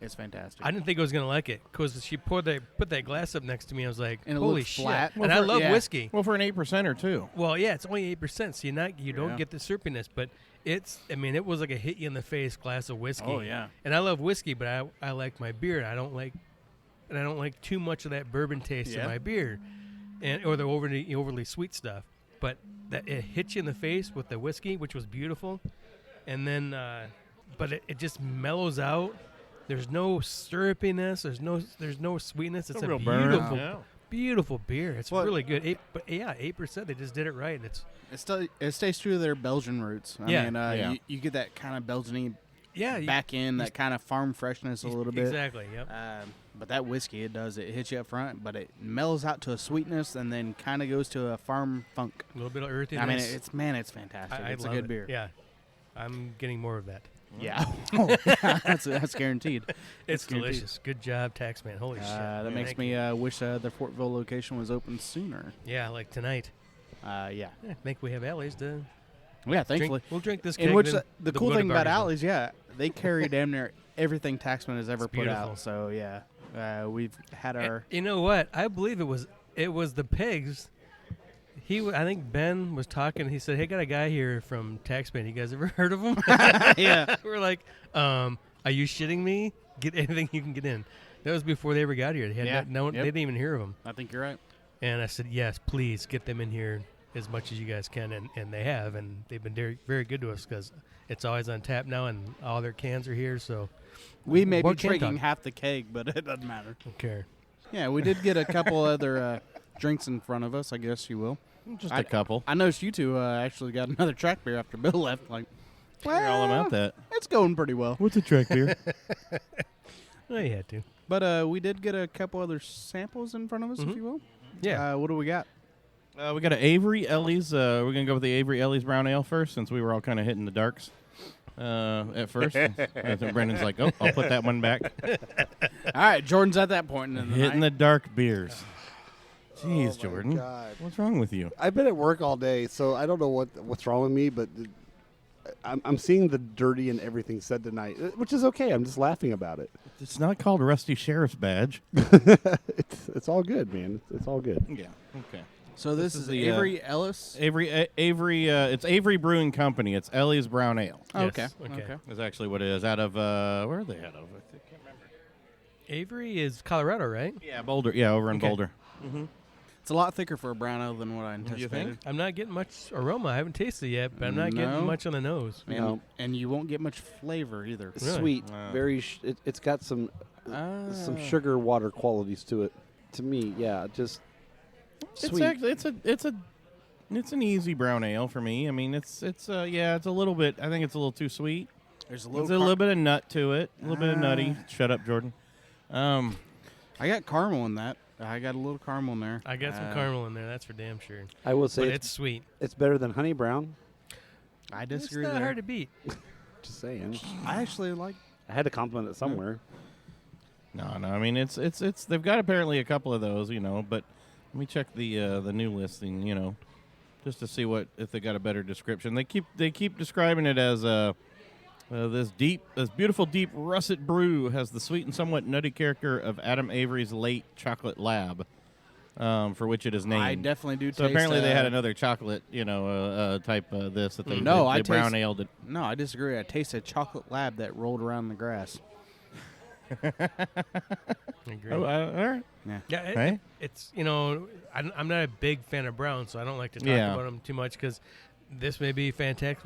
It's fantastic. I didn't think I was gonna like it because she put that glass up next to me. I was like, And it "Holy looked shit!" flat. And Well, I for- love yeah. whiskey. well, for an 8% too. Well, yeah, it's only 8%, so you don't Yeah. get the syrupiness, but it's. I mean, it was like a hit you in the face glass of whiskey. Oh, yeah. And I love whiskey, but I like my beer. And I don't like too much of that bourbon taste in Yeah. my beer, or the overly sweet stuff. But that it hits you in the face with the whiskey, which was beautiful, and then but it just mellows out. There's no syrupiness. There's no sweetness. It's a real burn. beautiful, Yeah. beautiful beer. It's Well- really good. 8%. They just did it right. It stays true to their Belgian roots. I Yeah. mean, Yeah. you get that kind of Belgian Yeah, back end, that kind of farm freshness a little bit. Exactly. Yep. But that whiskey, it hits you up front, but it mellows out to a sweetness and then kind of goes to a farm funk. A little bit of earthiness. I mean, it's fantastic. I It's a love good it. beer. Yeah, I'm getting more of that. Yeah. That's guaranteed. It's guaranteed. delicious. Good job, Taxman. Holy shit. That makes Thank me you. wish the Fortville location was open sooner. Yeah, like tonight. Yeah. Yeah, I think we have Alley's to Yeah, thankfully. we'll drink this In keg, which then the we'll cool go to thing about Barney's. Alley's, they carry damn near everything Taxman has ever It's put beautiful. out. So yeah, we've had And our. you know what? I believe it was the pigs. I think Ben was talking. He said, "Hey, got a guy here from Taxman. You guys ever heard of him?" Yeah. We're like, "Are you shitting me? Get anything you can get in." That was before they ever got here. They had no one. Yep. They didn't even hear of him. I think you're right. And I said, "Yes, please get them in here as much as you guys can." And they have, and they've been very, very good to us because it's always on tap now, and all their cans are here. So We may be What can drinking talk? half the keg, but it doesn't matter. don't care. Yeah, we did get a couple other drinks in front of us, I guess you will. Just a couple. I noticed you two actually got another track beer after Bill left. Like, You're all about that. it's going pretty well. What's a track beer? Well, you had to. But we did get a couple other samples in front of us, if Mhm. you will. Yeah. What do we got? We got an Avery Ellie's. We're going to go with the Avery Ellie's Brown Ale first since we were all kind of hitting the darks at first. And so Brendan's like, oh, I'll put that one back. All right, Jordan's at that point in the Hitting night. the dark beers. Jeez, Oh, my Jordan. God. What's wrong with you? I've been at work all day, so I don't know what's wrong with me, but I'm seeing the dirty and everything said tonight, which is okay. I'm just laughing about it. It's not called Rusty Sheriff's Badge. It's all good, man. It's all good. Yeah. Okay. So this is is the, Avery Ellis. Avery. It's Avery Brewing Company. It's Ellie's Brown Ale. Oh, Yes, okay. okay. Is actually what it is. Out of where are they out of? I can't remember. Avery is Colorado, right? Yeah, Boulder. Yeah, over in Okay. Boulder. It's a lot thicker for a brown ale than what I you anticipated. think? I'm not getting much aroma. I haven't tasted it yet, but I'm not No. getting much on the nose. And, No. and you won't get much flavor either. It's Really? sweet, Wow. very. It's got some sugar water qualities to it. To me, yeah, just It's sweet. actually it's an easy brown ale for me. I mean, it's it's a little bit. I think it's a little too sweet. There's a There's a little bit of nut to it. A little bit of nutty. Shut up, Jordan. I got caramel in that. I got a little caramel in there. I got some caramel in there. That's for damn sure. I will say But it's, it's sweet. it's better than honey brown. I It's disagree not there. hard to beat. Just saying. I actually like. I had to compliment it somewhere. No. I mean, it's. They've got apparently a couple of those, but let me check the new listing, just to see if they got a better description. They keep describing it as this beautiful deep russet brew has the sweet and somewhat nutty character of Adam Avery's late chocolate lab, for which it is named. I definitely do. So taste, apparently they had another chocolate, type this that they No, I brown taste- aled it. No, I disagree. I tasted chocolate lab that rolled around the grass. I agree. Oh, all right. Yeah, Hey? it's I'm not a big fan of brown, so I don't like to talk Yeah. about them too much because this may be fantastic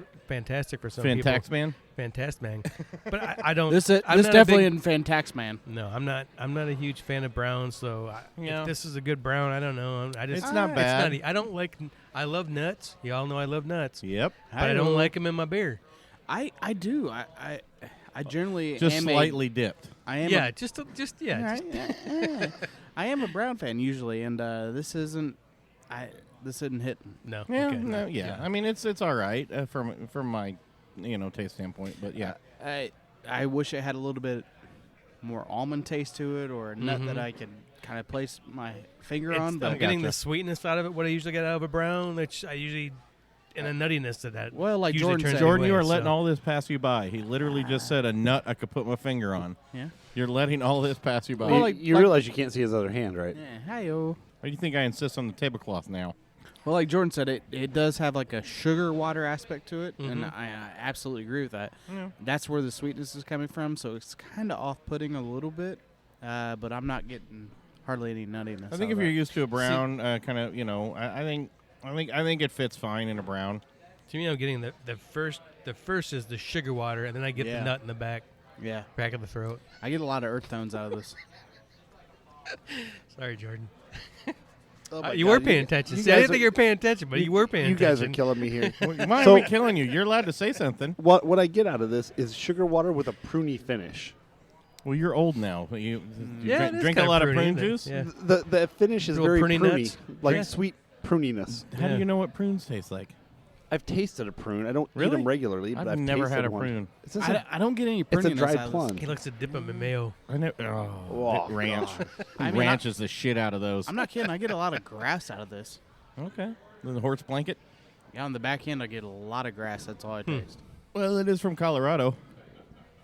for some Fantax people. man. Fantastic, man. But I don't. This I'm not a definitely big- in Fantax Man. No, I'm not a huge fan of brown. So Yeah. if this is a good brown, I don't know. It's not bad. It's nutty. I don't like. I love nuts. You all know I love nuts. Yep. But I don't like them in my beer. I do. I generally Just am slightly dipped. I am. Yeah, A, just. I am a Brown fan usually, and this isn't. This isn't hitting. No. Yeah, okay, no, yeah. I mean, it's all right from my taste standpoint, but yeah. I wish it had a little bit more almond taste to it, or a nut that I could kind of place my finger on. I'm But getting gotcha. the sweetness out of it. What I usually get out of a brown, which I usually and a nuttiness to that. Well, like usually Jordan turns said. Jordan, you away, are letting so. all this pass you by. He literally just said a nut I could put my finger on. Yeah. You're letting all this pass you by. Well, You realize you can't see his other hand, right? Yeah, hi-yo. Why do you think I insist on the tablecloth now? Well, like Jordan said, it does have like a sugar water aspect to it, and Mhm. I absolutely agree with that. Yeah. That's where the sweetness is coming from, so it's kind of off-putting a little bit, but I'm not getting hardly any nuttiness. I think if you're used to a brown, kind of, I think it fits fine in a brown. To me, I'm getting the first. The first is the sugar water, and then I get Yeah. the nut in the back of the throat. I get a lot of earth tones out of this. Sorry, Jordan. Oh my You God, were paying attention. you See, I guys didn't think are- you were paying attention, but you were paying You attention. guys are killing me here. Why So- are we killing you? You're allowed to say something. What I get out of this is sugar water with a pruny finish. Well, you're old now. You Yeah, it is drink a kinda lot of pruny, prune isn't it? juice? Yeah. The finish is Little very pruny pruny, nuts? like Yeah. sweet pruniness. How do Yeah. you know what prunes taste like? I've tasted a prune. I don't eat Really? them regularly, but I've I've never tasted had a one. prune. It's just a, I don't get any it's pruning a dried plum. He likes to dip them in mayo. I know. Oh, that ranch. I mean, Ranches the shit out of those. I'm not kidding. I get a lot of grass out of this. Okay. Then the horse blanket. Yeah, on the back end, I get a lot of grass. That's all I taste. Well, it is from Colorado.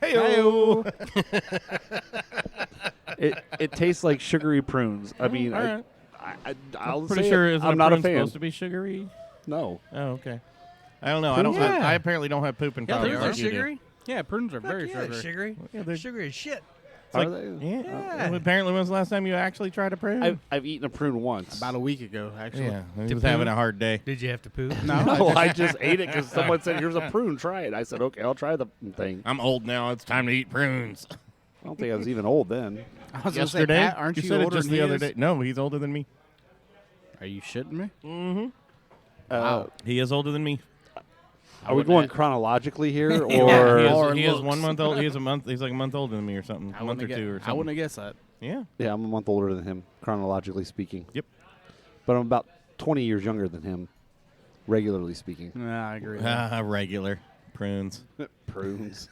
Hey-o. It tastes like sugary prunes. I mean, all right. I'll I'm pretty say sure it. isn't I'm a not a prune fan. supposed to be sugary? No. Oh, okay. I don't know. I don't. Yeah. I apparently don't have poop in Yeah, Colorado. those are like you do. sugary. Yeah, prunes are very Yeah, sugary. sugary. Yeah, they're Sugary as shit. It's like, Are they? yeah. Well, apparently, when's the last time you actually tried a prune? I've eaten a prune once. About a week ago, actually. yeah, he To was having poo? a hard day. Did you have to poop? No, No, I just ate it because someone said, "Here's a prune. Try it." I said, "Okay, I'll try the thing." I'm old now. It's time to eat prunes. I don't think I was even old then. I was gonna say, Yesterday, Pat, aren't you said it older just than the he other is? day. No, he's older than me. Are you shitting me? Mm-hmm. Wow. He is older than me. Are we going chronologically here, or he is looks. 1 month old. He's like a month older than me or something. A month or two or something. I wouldn't have guessed that. Yeah. yeah, I'm a month older than him, chronologically speaking. Yep. But I'm about 20 years younger than him, regularly speaking. Nah, I agree. With that. Regular prunes. Prunes.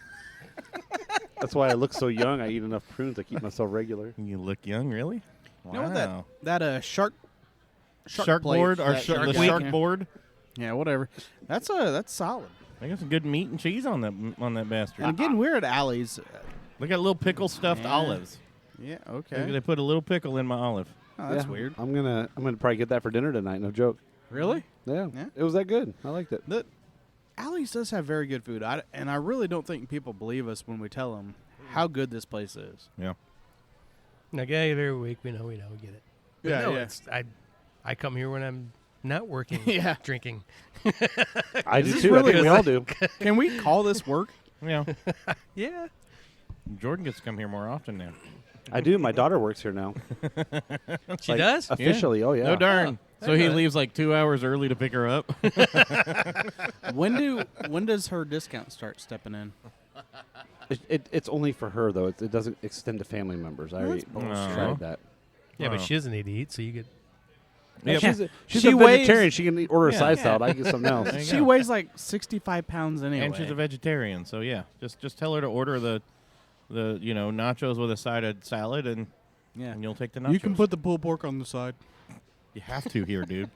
That's why I look so young. I eat enough prunes to keep myself regular. You look young, really? You know what that shark Shark plate, board or that the week? shark board? Yeah, whatever. That's solid. They got some good meat and cheese on that bastard. And again, we're at Alley's. They got little pickle stuffed Yeah. olives. Yeah, okay. They put a little pickle in my olive. Oh, that's Yeah, weird. I'm gonna probably get that for dinner tonight. No joke. Really? Yeah. Yeah. It was that good. I liked it. Alley's does have very good food, and I really don't think people believe us when we tell them how good this place is. Yeah. Like, yeah, every week we know, we get it. But Yeah, no, yeah. It's, I come here when I'm not working, Yeah. drinking. I do this too. really I think we all do. Can we call this work? Yeah. Yeah. Jordan gets to come here more often now. I do. My daughter works here now. She Like, does? officially. Oh yeah. No darn. So he leaves like 2 hours early to pick her up. When does her discount start stepping in? It's only for her though. It doesn't extend to family members. I already bullshit. tried that. Yeah, but Wow. she doesn't need to eat, so you get. Yeah, Yeah. she's She a weighs- vegetarian. She can order a Yeah. side salad. I get something else. There you She go. weighs like 65 pounds anyway. And she's a vegetarian, so yeah. Just tell her to order the nachos with a side of salad and Yeah. you'll take the nachos. You can put the pulled pork on the side. You have to here, dude.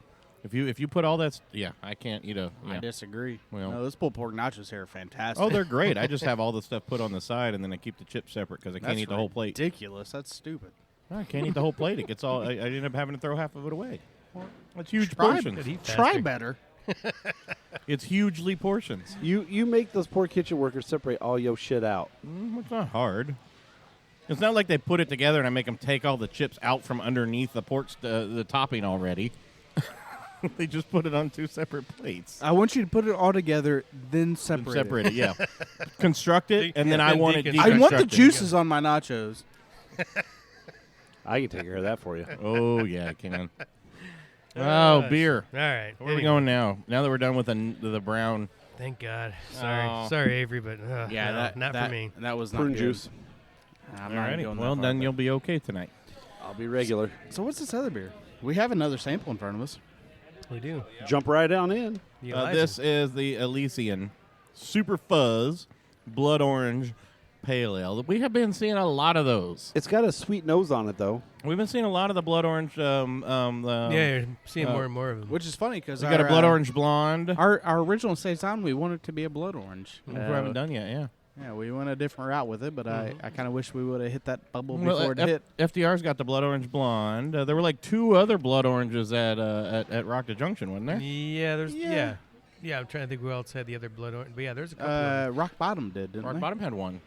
If you put all that I can't eat a I yeah. disagree. Well- no, those pulled pork nachos here are fantastic. Oh, they're great. I just have all the stuff put on the side and then I keep the chips separate because I can't That's eat the whole plate. ridiculous. That's stupid. I can't eat the whole plate. It gets all. I end up having to throw half of it away. It's huge Try- portions. Could eat Try faster. better. It's hugely portions. You make those poor kitchen workers separate all your shit out. It's not hard. It's not like they put it together and I make them take all the chips out from underneath the pork the topping already. They just put it on two separate plates. I want you to put it all together, then And separate it. yeah. Construct it, and then I Then want it deconstruct. I want the deconstructed. juices on my nachos. I can take care of that for you. Oh, yeah, I can. Oh, beer. All right. Where are we going now? Now that we're done with the brown. Thank God. Sorry. Oh. Sorry, Avery, but Yeah, no, that not that, for me. That was not Prune good. juice. I'm not Alrighty. going that Well, far, then but- you'll be okay tonight. I'll be regular. So what's this other beer? We have another sample in front of us. We do. Jump right down in. The Elysian. This is the Elysian Super Fuzz Blood Orange Pale Ale. We have been seeing a lot of those. It's got a sweet nose on it though. We've been seeing a lot of the Blood Orange. yeah, you're seeing more and more of them. Which is funny because We got a Blood Orange Blonde. Our original saison, we wanted to be a blood orange. we haven't done yet, yeah. Yeah, we went a different route with it, but I kind of wish we would have hit that bubble Well, before it hit. FDR's got the Blood Orange Blonde. There were like two other Blood Oranges at Rock the Junction, wasn't there? Yeah, there's Yeah. yeah. I'm trying to think who else had the other blood orange. But yeah, there's a couple. of them. Rock Bottom did, didn't Rock they? Bottom had one.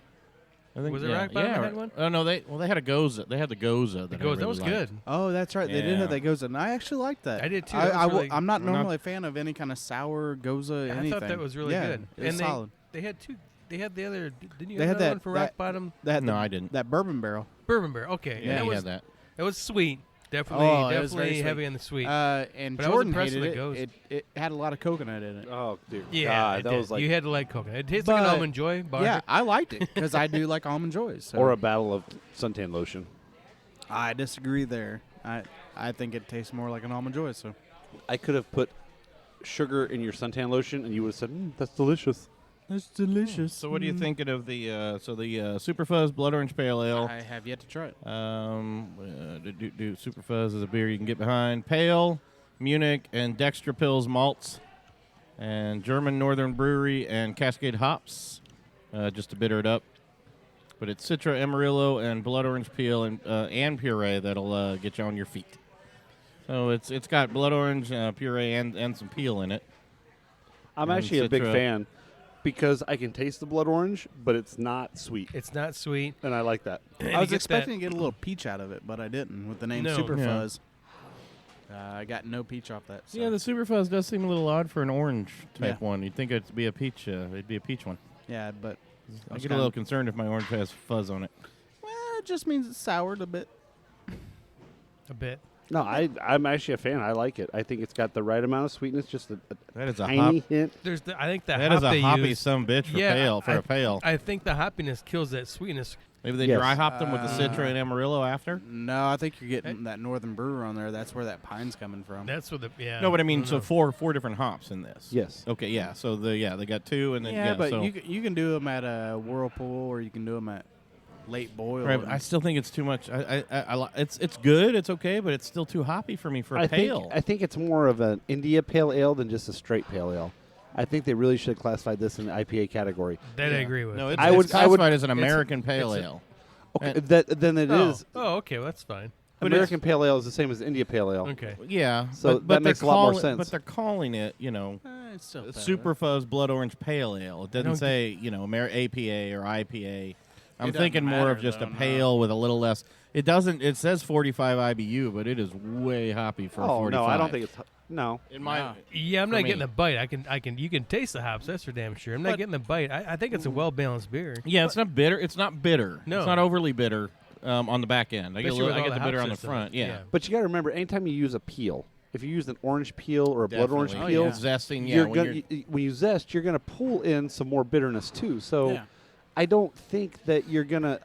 I think, Was it yeah, Rock Bottom yeah. that had one? Oh no, they had a Goza. They had the Goza. That I That really was liked. good. Oh, that's right. They did Yeah. have that Goza, and I actually liked that. I did, too. That was really- I'm not I'm not- normally a fan of any kind of sour Goza anything. I thought that was really Yeah, good. It was And solid. they had two. They had the other. Didn't you They have had another that- one for that- Rock Bottom? They had No, the- I didn't. That bourbon barrel. Bourbon Bear. Okay. Yeah, that he was had that. That was sweet. Definitely, Oh, it was very definitely sweet. heavy on the sweet. And But I was Jordan impressed hated with it. the Goza. It had a lot of coconut in it. Oh, dude. yeah, God, it that did. was like You had to like coconut. It tastes like an But- almond joy. Bar. Yeah, I liked it because I do like almond joys. So. or a battle of suntan lotion. I disagree there. I think it tastes more like an almond joy. So I could have put sugar in your suntan lotion, and you would have said, "That's delicious." It's delicious. So what do you think of the Super Fuzz Blood Orange Pale Ale? I have yet to try it. Super Fuzz is a beer you can get behind. Pale, Munich, and Dextra Pills malts, and German Northern Brewery and Cascade hops, just to bitter it up. But it's Citra, Amarillo, and blood orange peel and puree that'll get you on your feet. So it's got blood orange puree and some peel in it. I'm actually a big fan because I can taste the blood orange, but it's not sweet, It's not sweet. and I like that. And I was you get expecting that- to get a little peach out of it, but I didn't with the name No. Super Yeah. Fuzz. I got no peach off that. So. Yeah, the Super Fuzz does seem a little odd for an orange type Yeah. one. You'd think it'd be a peach. It'd be a peach one. Yeah, but I get a little concerned if my orange has fuzz on it. Well, it just means it's soured a bit. a bit. No, I'm actually a fan. I like it. I think it's got the right amount of sweetness, just a That is a tiny hop. hint. I think the That hop is a they hoppy use, some bitch for Yeah, a pale. I think the hoppiness kills that sweetness. Maybe they Yes. dry hopped them with the Citra and Amarillo after. No, I think you're getting that Northern Brewer on there. That's where that pine's coming from. That's what No, but I mean, don't so know. four different hops in this. Yes. Okay, yeah. So they got two, and then yeah, but so, you can do them at a Whirlpool or you can do them at late boil. right, but I still think it's too much. It's good, it's okay, but it's still too hoppy for me for a pale. I think it's more of an India pale ale than just a straight pale ale. I think they really should have classified this in the IPA category. That I agree with. No, it's, I it's would- I would- classified as an American pale ale. Okay, then it is. Oh, okay, well, that's fine. But American pale ale is the same as India pale ale. Okay. Yeah, So but that they're makes a lot more calling- sense. But they're calling it, It's still better. Super Fuzz Blood Orange Pale Ale. It doesn't don't say, APA or IPA. I'm doesn't thinking more of matter, just though, a no. pale with a little less. It doesn't. It says 45 IBU, but it is way hoppy for a Oh 45. no, I don't think it's no. In my, Yeah, I'm For not me. getting a bite. You can taste the hops. That's for damn sure. I'm not getting the bite. I think it's a well balanced beer. yeah, it's not bitter. It's not bitter. No. It's not overly bitter on the back end. I get Especially with I all get the the bitter hops on the that's in front. it. Yeah. But you got to remember, anytime you use a peel, if you use an orange peel or a blood orange Definitely. peel, yeah. Zesting. Yeah. you're when gonna, you're- when you zest, you're gonna pull in some more bitterness too. So Yeah. I don't think that you're gonna.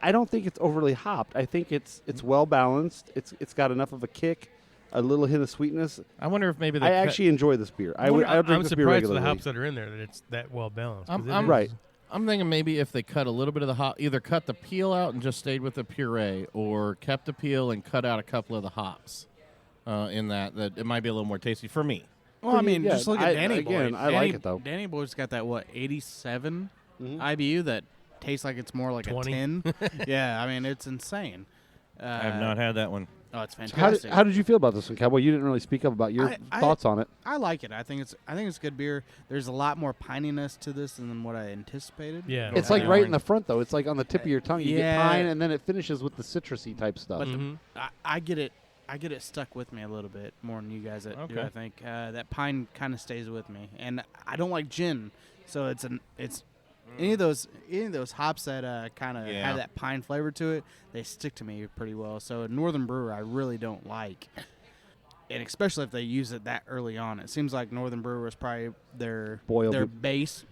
I don't think it's overly hopped. I think it's well balanced. It's got enough of a kick, a little hint of sweetness. I wonder if maybe they I cut- actually enjoy this beer. I would drink I'm this beer surprised with the regularly. hops that are in there that it's that well balanced. 'cause it I'm is- Right. I'm thinking maybe if they cut a little bit of the hop, either cut the peel out and just stayed with the puree, or kept the peel and cut out a couple of the hops in that it might be a little more tasty for me. Well, I mean, Yeah, just look at Danny again, Boy. I like it, though. Danny Boy's got that 87 Mhm. IBU that tastes like it's more like 20. a 10. Yeah, I mean it's insane. I have not had that one. Oh, it's How fantastic. did you feel about this one, Cowboy? You didn't really speak up about your I- thoughts on it. I like it. I think it's good beer. There's a lot more pininess to this than what I anticipated. Yeah. It's Yeah. like right in the front, though. It's like on the tip of your tongue. You Yeah. get pine, and then it finishes with the citrusy type stuff. But Mhm. I get it. I get it stuck with me a little bit more than you guys do. Okay. I think that pine kind of stays with me, and I don't like gin, so it's any of those hops that kind of Yeah. have that pine flavor to it. They stick to me pretty well. So Northern Brewer, I really don't like, and especially if they use it that early on. It seems like Northern Brewer is probably their Boiled. base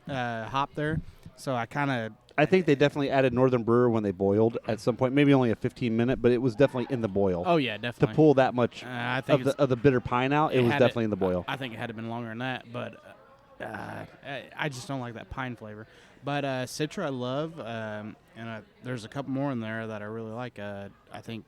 hop there. So I kind of I think they definitely added Northern Brewer when they boiled at some point. Maybe only a 15-minute, but it was definitely in the boil. oh yeah, To definitely pull that much I think it's- of the bitter pine out, it was had definitely in the boil. I think it had to been longer than that, but I just don't like that pine flavor. But Citra I love, and there's a couple more in there that I really like. I think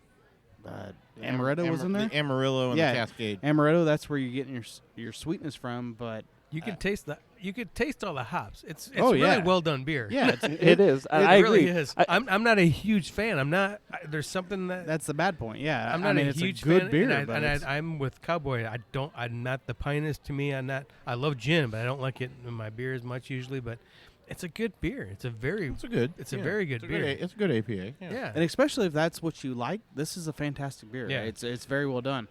Amaretto was in there. The Amarillo and Yeah. the Cascade. Amaretto, that's where you're getting your sweetness from. But You can taste all the hops. It's Oh, really yeah. well done beer. yeah, it's, It is. It I really agree. is. I'm not a huge fan. I'm not. There's something that that's the bad point. Yeah, I'm not I mean, a it's huge a good fan, beer. and, but it's- I'm with Cowboy. I'm not the pinest to me. I love gin, but I don't like it in my beer as much usually. But it's a good beer. It's a very good. It's a very good beer. It's a good APA. yeah. and especially if that's what you like, this is a fantastic beer. Yeah. It's very well done.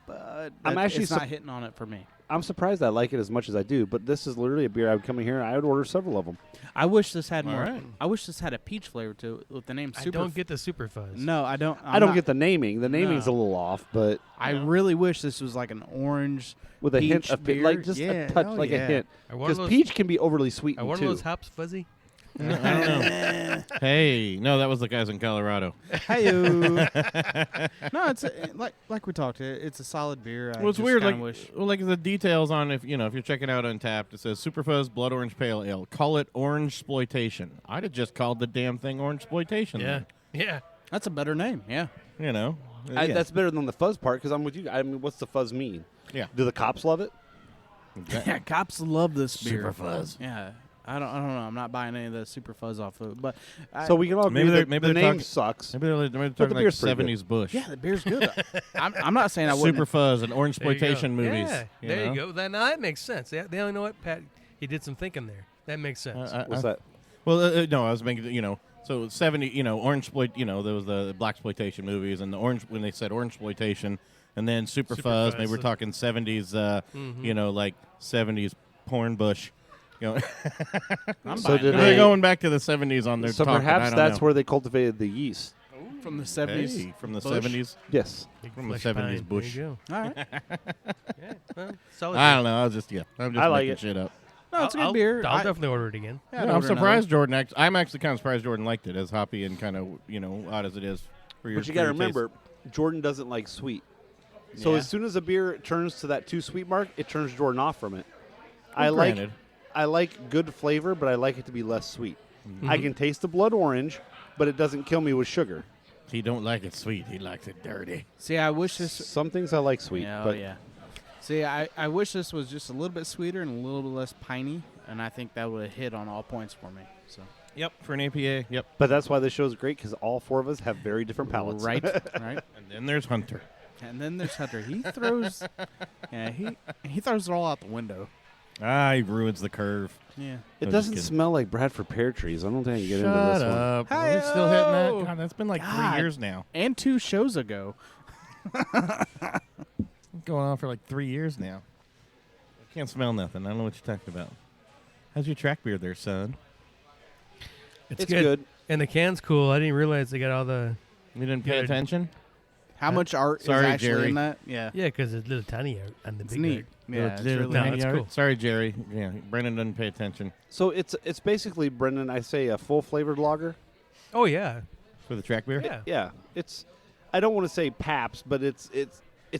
But I'm actually it's not hitting on it for me. I'm surprised I like it as much as I do, but this is literally a beer I would come in here and I would order several of them. I wish this had All more. right. I wish this had a peach flavor to it with the name I Super. don't get the super fuzz. No, I don't. I don't get the naming. The naming's No. a little off, but I really wish this was like an orange. with a hint Peach of beer? like just Yeah, a touch, hell like yeah. a hint. Are one of Because those, peach can be overly are sweetened one of too. those hops fuzzy? I don't know. Hey, no, that was the guys in Colorado. No, it's like we talked. It's a solid beer. Well, it's weird. Like the details on if you're checking out Untapped, it says Super Fuzz Blood Orange Pale Ale. Call it Orange Exploitation. I'd have just called the damn thing Orange Exploitation. Yeah, yeah. That's a better name. Yeah. Yeah. That's better than the fuzz part because I'm with you. I mean, what's the fuzz mean? Yeah. Do the cops love it? Yeah, cops love this beer. Super Fuzz. Yeah. I don't know. I'm not buying any of the Super Fuzz off of it. But So we can all agree that maybe the they're name talking- sucks. Maybe they're the talking like beer's pretty 70s Bush. yeah, the beer's good. I'm not saying I wouldn't. Super Fuzz and Orange There you go. Exploitation movies. Yeah, there you go. Now that makes sense. Yeah, you know what, Pat? He did some thinking there. That makes sense. What's that? Well, no, I was making, so 70, Orange Exploit, there was the Black Exploitation movies and the Orange, when they said Orange Exploitation, and then Super Fuzz, maybe we're talking 70s, like 70s porn bush. So buying did it. They're going back to the 70s on their So talk, perhaps I don't that's know. where they cultivated the yeast. From the 70s. Hey, from the Bush? 70s. Yes. Big from the flesh 70s pine. bush. There you All right. go. Yeah, well, solid. I don't know. I'm just I like making it. shit up. No, it's a good I'll beer. I'll definitely order it again. Yeah, I'd I'm order another surprised Jordan. I'm actually kind of surprised Jordan liked it, as hoppy and kind of odd as it is for your. But you got to for your taste. remember, Jordan doesn't like sweet. So Yeah. as soon as a beer turns to that too sweet mark, it turns Jordan off from it. Well, granted. I like good flavor, but I like it to be less sweet. I can taste the blood orange, but it doesn't kill me with sugar. He don't like it sweet. He likes it dirty. See, I wish this. Some things I like sweet, Yeah, but yeah. See, I wish this was just a little bit sweeter and a little bit less piney, and I think that would have hit on all points for me. So. Yep, for an APA. Yep. but that's why this show is great because all four of us have very different palates. Right. And then there's Hunter. And then there's Hunter. He throws. Yeah, he throws it all out the window. He ruins the curve. Yeah. It I'm just doesn't kidding. smell like Bradford pear trees. I don't think I can get into Shut this one. up. Are we still hitting Hi-yo. that? God, that's been like God. 3 years now. And 2 shows ago. Going on for like 3 years now. I can't smell nothing. I don't know what you're talking about. How's your track beer there, son? It's good. And the can's cool. I didn't realize they got all the. You didn't pay Good. attention? How much art Sorry, is actually Jerry. in that? Yeah. Yeah, because it's a little tiny art on the It's big neat. art. Yeah, it's Little really No, tiny it's art? cool. Sorry, Jerry. Yeah, Brendan doesn't pay attention So it's basically, Brendan, I say a full flavored lager. Oh yeah, for the track beer. yeah. Yeah, it's. I don't want to say Pabst, but it's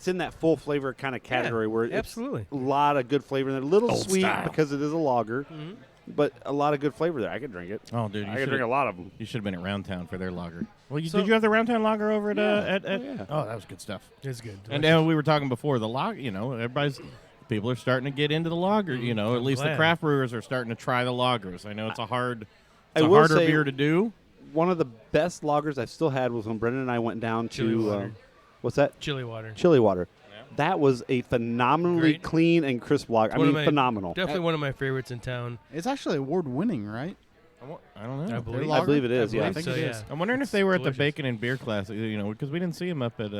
in that full flavor kind of category where it's absolutely. a lot of good flavor in there. A little Old sweet style. because it is a lager, Mhm. but a lot of good flavor there. I could drink it. Oh, dude, I could drink a lot of them. You should have been at Round Town for their lager. Well, So- did you have the Round Town lager over at? Yeah. Yeah. Oh, that was good stuff. It's good. And we were talking before the lager. People are starting to get into the lager. At I'm least the glad. craft brewers are starting to try the lagers. I know it's a I harder will say- beer to do. One of the best lagers I've still had was when Brendan and I went down Chili to water. what's that? Chili water. Chili water. That was a phenomenally Great. clean and crisp lager. I One of mean, my- phenomenal. Definitely one of my favorites in town. It's actually award winning, right? I don't know. I believe. I believe it is. I Yeah. believe think so, it yeah. is. I'm wondering if they were at the Delicious. Bacon and Beer Class, because we didn't see them up at.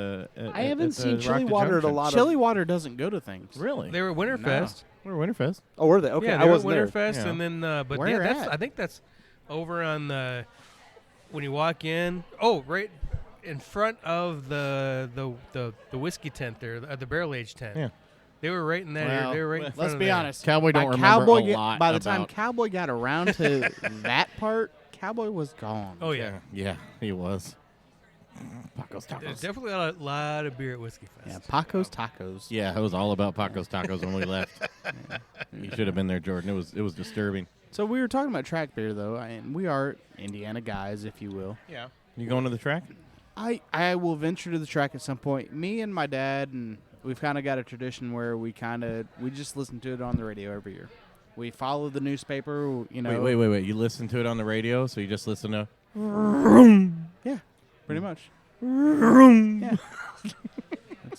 I haven't seen Rock chili the water at a Junction. lot Chili water doesn't go to things. Really? They were at No. Winterfest. We're Winterfest. Oh, were they? Okay, Yeah, I they were at wasn't there. Winterfest, Yeah. and then but Where yeah, that's at? I think that's over on the when you walk in. Oh, right in front of the whiskey tent there, the barrel aged tent. Yeah. They were right in that area. Well, They were right in front Let's of be there. honest. Cowboy don't By remember Cowboy a get- lot By the time about- Cowboy got around to that part, Cowboy was gone. Oh yeah. Yeah, he was. Paco's There's Tacos. definitely a lot of beer at Whiskey Fest. Yeah, Paco's Tacos. Yeah, it was all about Paco's Tacos when we left. You should have been there, Jordan. It was disturbing. So we were talking about track beer, though, and we are Indiana guys, if you will. Yeah. You going to the track? I will venture to the track at some point. Me and my dad, and we've kind of got a tradition where we just listen to it on the radio every year. We follow the newspaper, you know. Wait. You listen to it on the radio, so you just listen to. Yeah, pretty much. Yeah.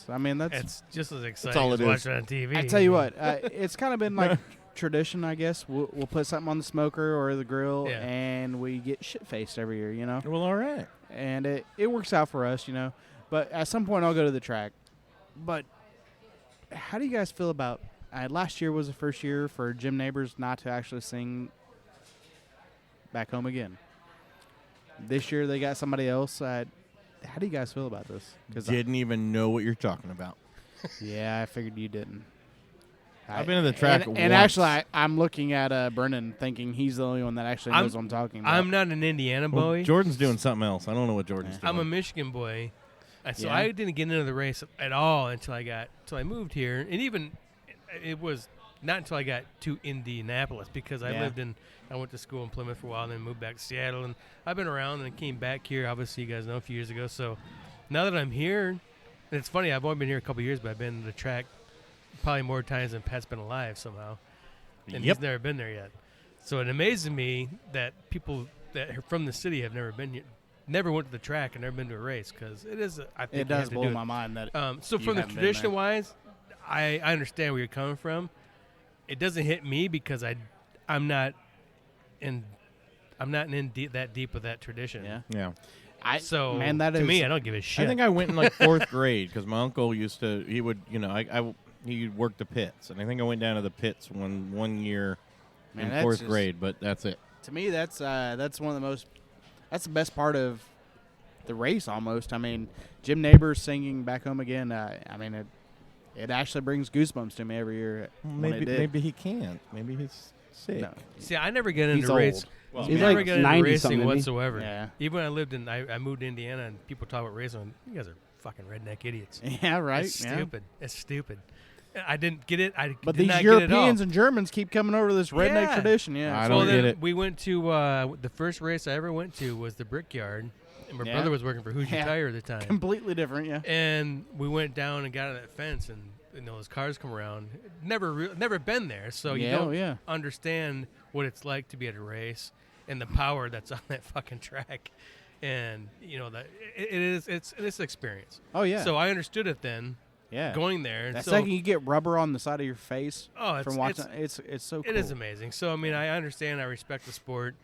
That's It's just as exciting all as it is. watching it on TV. I tell you what, it's kind of been like tradition, I guess. We'll put something on the smoker or the grill, Yeah. and we get shit-faced every year, you know. Well, all right. And it works out for us, you know. But at some point, I'll go to the track. But how do you guys feel about last year was the first year for Jim Neighbors not to actually sing Back Home Again. This year, they got somebody else. How do you guys feel about this? Didn't even know what you're talking about. Yeah, I figured you didn't. I've been to the track and once. actually, I'm looking at Brennan, thinking he's the only one that actually knows what I'm talking about. I'm not an Indiana boy. Well, Jordan's doing something else. I don't know what Jordan's doing. I'm a Michigan boy, so Yeah. I didn't get into the race at all until I moved here, and even it was not until I got to Indianapolis because I went to school in Plymouth for a while, and then moved back to Seattle, and I've been around and came back here. Obviously, you guys know a few years ago. So now that I'm here, and it's funny, I've only been here a couple years, but I've been to the track probably more times than Pat's been alive somehow, and he's never been there yet. So it amazes me that people that are from the city have never been here. Never went to the track and never been to a race because it is. I think It does blow my mind that. So from the tradition wise, I understand where you're coming from. It doesn't hit me because I'm not in that deep with that tradition. Yeah. Yeah. So man, that to is me, I don't give a shit. I think I went in like 4th grade because my uncle used to. He would, he worked the pits, and I think I went down to the pits one year Man, in that's 4th just- grade, but that's it. To me, that's one of the most. That's the best part of the race. Almost. I mean, Jim Neighbors singing "Back Home Again." I mean, it actually brings goosebumps to me every year. when it did. Maybe he can't. Maybe he's sick. No. See, I never get He's into old. race. Well, I he's never like got into 90 racing something, isn't he? whatsoever. Yeah. Even when I lived I moved to Indiana, and people talk about racing. You guys are fucking redneck idiots. Yeah, right. It's yeah. stupid. It's stupid. I didn't get it. But did these not get it all. Europeans and Germans keep coming over to this redneck Yeah. tradition. Yeah. I Well, don't then get it. we went to the first race I ever went to was the Brickyard, and my Yeah. brother was working for Hoosier Yeah. Tire at the time. Completely different. Yeah. And we went down and got on that fence, and those cars come around. Never been there, so you Yeah, don't oh, yeah. understand what it's like to be at a race and the power that's on that fucking track. And that it's an experience. Oh yeah. So I understood it then. yeah. Going there. And that so, second you get rubber on the side of your face Oh, from watching, it's so cool. It is amazing. So I mean, I understand. I respect the sport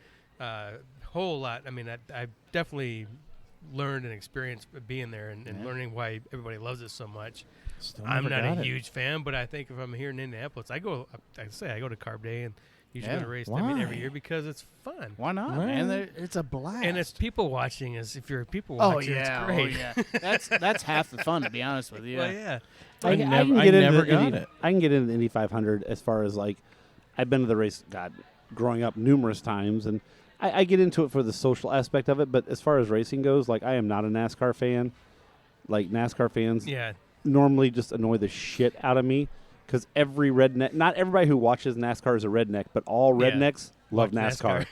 whole lot. I mean, I definitely learned and experienced being there and learning why everybody loves it so much. Still I'm never not a got it. huge fan, but I think if I'm here in Indianapolis, I go to Carb Day and usually go Yeah. to race Why? every year because it's fun. Why not, Well, man? It's a blast. And it's people watching. If you're a people oh watcher, yeah, it's great. oh yeah. That's half the fun, to be honest with you. Well, yeah. I can never get into got the Indy, it. I can get into the Indy 500 as far as like I've been to the race, growing up numerous times, and I get into it for the social aspect of it. But as far as racing goes, like I am not a NASCAR fan. Like NASCAR fans Yeah. normally just annoy the shit out of me because every redneck, not everybody who watches NASCAR is a redneck, but all Yeah. rednecks love Watch NASCAR.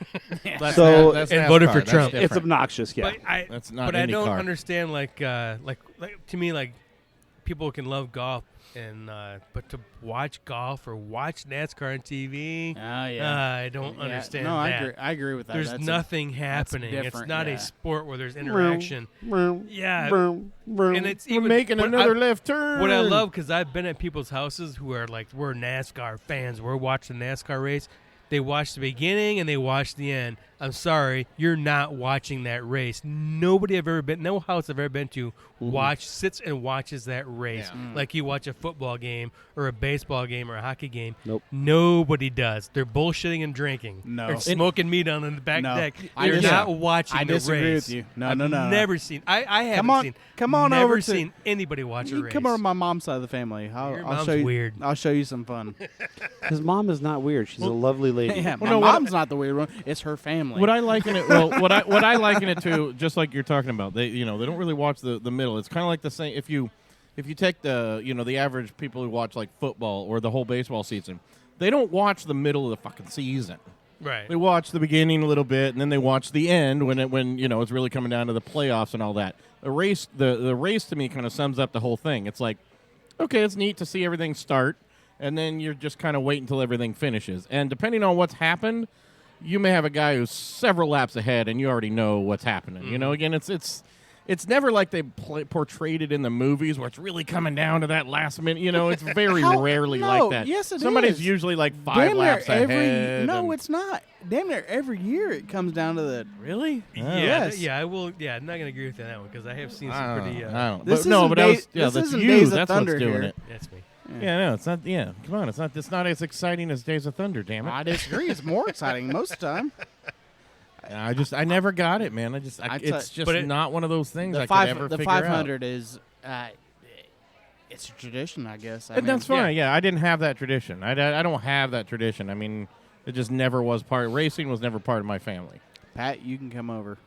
That's So- that's And voted NASCAR. for That's Trump. It's different. obnoxious, yeah. That's not But I don't IndyCar. understand like to me like people can love golf and but to watch golf or watch NASCAR on TV, Oh yeah. I don't Yeah, understand No, that. I agree with that. There's That's nothing happening. It's different, not yeah. a sport where there's interaction. Yeah, Vroom, vroom. and it's We're even making what another I, left turn. What I love because I've been at people's houses who are like, we're NASCAR fans. We're watching the NASCAR race. They watch the beginning and they watch the end. I'm sorry, you're not watching that race. Nobody I've ever been, no house I've ever been to, sits and watches that race like you watch a football game or a baseball game or a hockey game. Nope. Nobody does. They're bullshitting and drinking. No. They're smoking meat on the back No. deck. I They're dis- not watching I the disagree race. with you. No, I've no, no, no. never seen. I haven't Come on never over to- seen anybody watch a You race. come over to my mom's side of the family. Your I'll mom's show you. weird. I'll show you some fun. His mom is not weird. She's a lovely lady. yeah, my no, what- mom's not the weird one. It's her family. What I liken it, well, what I liken it to, just like you're talking about, they don't really watch the middle. It's kind of like the same. If you take the average people who watch like football or the whole baseball season, they don't watch the middle of the fucking season. Right. They watch the beginning a little bit, and then they watch the end when it's really coming down to the playoffs and all that. The race to me kind of sums up the whole thing. It's like, okay, it's neat to see everything start, and then you're just kind of waiting until everything finishes. And depending on what's happened, you may have a guy who's several laps ahead, and you already know what's happening. You know, again, it's never like they portrayed it in the movies where it's really coming down to that last minute. It's very rarely No, like that. yes, it Somebody's is. usually like 5 Damn near laps every ahead. no, and- it's not. Damn near every year it comes down to the. really. Yeah, Yes. yeah, I will. Yeah, I'm not gonna agree with you on that one because I have seen I some don't pretty. know. I don't know. This But no, isn't but Days- that's this isn't you. Days of That's Thunder what's doing here. it. That's me. Yeah, no, it's not. Yeah, come on, it's not as exciting as Days of Thunder. Damn it! I disagree. It's more exciting most of the time. I never got it, man. I it's tell- just but it- not one of those things I The could ever the figure out. 500 is It's a tradition, I guess. And that's fine. Yeah, I didn't have that tradition. I don't have that tradition. I mean, it just never was part. Racing was never part of my family. Pat, you can come over.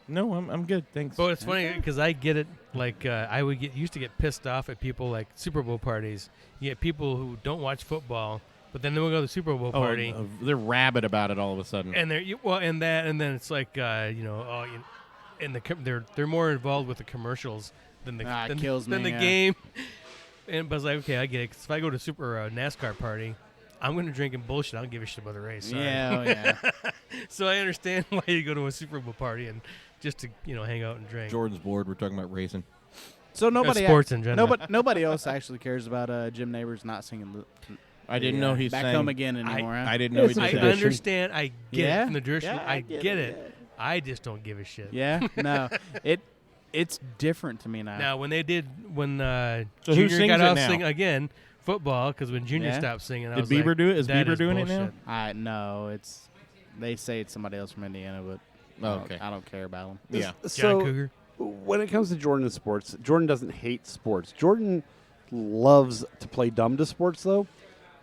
No, I'm good. Thanks. But it's funny because I get it. Like I used to get pissed off at people like Super Bowl parties. You get people who don't watch football, but then they will go to the Super Bowl party. They're rabid about it all of a sudden. And they're and then it's like and they're more involved with the commercials than the game. And but I was like, okay, I get it. 'Cause if I go to a NASCAR party, I'm going to drink and bullshit. I don't give a shit about the race. Sorry. Yeah. So I understand why you go to a Super Bowl party and just to hang out and drink. Jordan's bored. We're talking about racing. So nobody sports in general. Nobody else actually cares about Jim Neighbors not singing. I didn't know he's back sang. home again anymore. I didn't know he I did. understand. I get it from the tradition. Yeah, I get it. I just don't give a shit. Yeah, no, it's different to me now. Now, when So who Junior sings got it off now? singing again, football, because when Junior Yeah. stopped singing, I Did was Bieber like, do it? Is that Bieber is doing it now? bullshit. No, they say it's somebody else from Indiana, but Okay. I don't care about them. Yeah. John So Cougar. when it comes to Jordan and sports, Jordan doesn't hate sports. Jordan loves to play dumb to sports, though.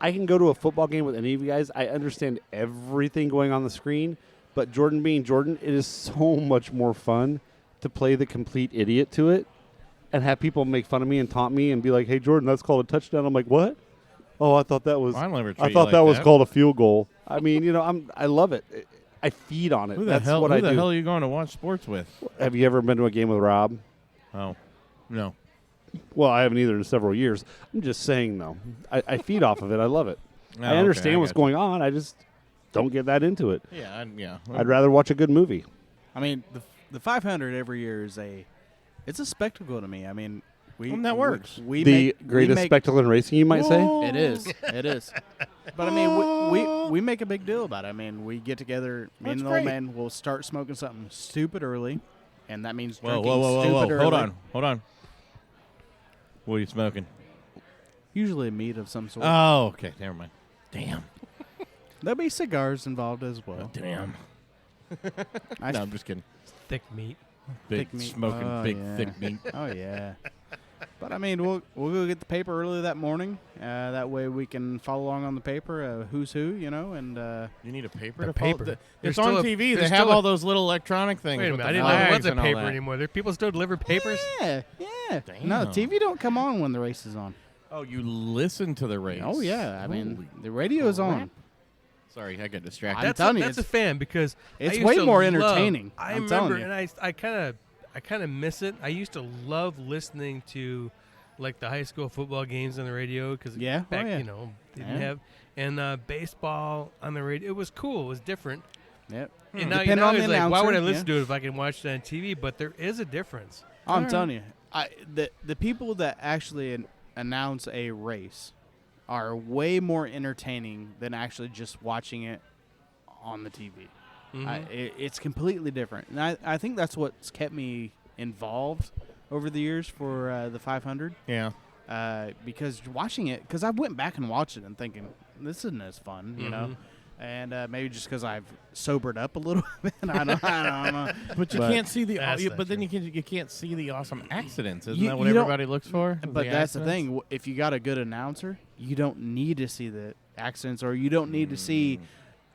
I can go to a football game with any of you guys. I understand everything going on the screen, but Jordan being Jordan, it is so much more fun to play the complete idiot to it and have people make fun of me and taunt me and be like, "Hey, Jordan, that's called a touchdown." I'm like, "What? Oh, I thought that was. I'll never treat I you thought like that was that. called a field goal." I mean, I love it. I feed on it. Who the That's hell? what Who I the do. hell are you going to watch sports with? Have you ever been to a game with Rob? Oh, no. Well, I haven't either in several years. I'm just saying, though. I feed off of it. I love it. Oh, I understand okay, what's going on. I just don't get that into it. Yeah, yeah. I'd rather watch a good movie. I mean, the 500 every year is it's a spectacle to me. I mean, that works. The greatest spectacle in racing, you might say? It is. It is. But I mean, we make a big deal about it. I mean, we get together. Me and the old man will start smoking something stupid early, and that means Whoa, drinking whoa, whoa, whoa, stupid whoa. early. Hold on. What are you smoking? Usually meat of some sort. Oh, okay. Never mind. Damn. There'll be cigars involved as well. Damn. I No, I'm just kidding. Thick meat. Big Thick meat. smoking, Oh, big yeah. thick meat. Oh yeah. But I mean, we'll go get the paper early that morning. That way we can follow along on the paper, who's who, and You need a paper. The to paper. follow- There's It's on still a- TV. They there's have still all a- those little electronic things. Wait a with minute. I the didn't know there flags was a and all paper that. anymore. There people still deliver papers? Yeah. No, Damn. TV don't come on when the race is on. Oh, you listen to the race. Oh yeah. I mean, Holy the radio's on. Sorry, I got distracted. I'm telling you, That's a fan because it's I used way to more love- entertaining. I I'm remember, telling you. and I kind of miss it. I used to love listening to like the high school football games on the radio because Yeah? back Oh, yeah. didn't Yeah. have and baseball on the radio. It was cool. It was different. Yep. And now, Depending on the it's like, why would I announcer, listen to it if I can watch it on TV? But there is a difference. I'm telling you, the people that actually announce a race are way more entertaining than actually just watching it on the TV. Mhm. It's completely different, and I think that's what's kept me involved over the years for the 500. Yeah. Because watching it, because I went back and watched it and thinking this isn't as fun, you know. And maybe just because I've sobered up a little bit, I don't know. But you can't see the. That's not But then true. you can't see the awesome accidents. Isn't You- that what you don't- everybody looks for? But that's the thing. If you got a good announcer, you don't need to see the accidents, or you don't need to see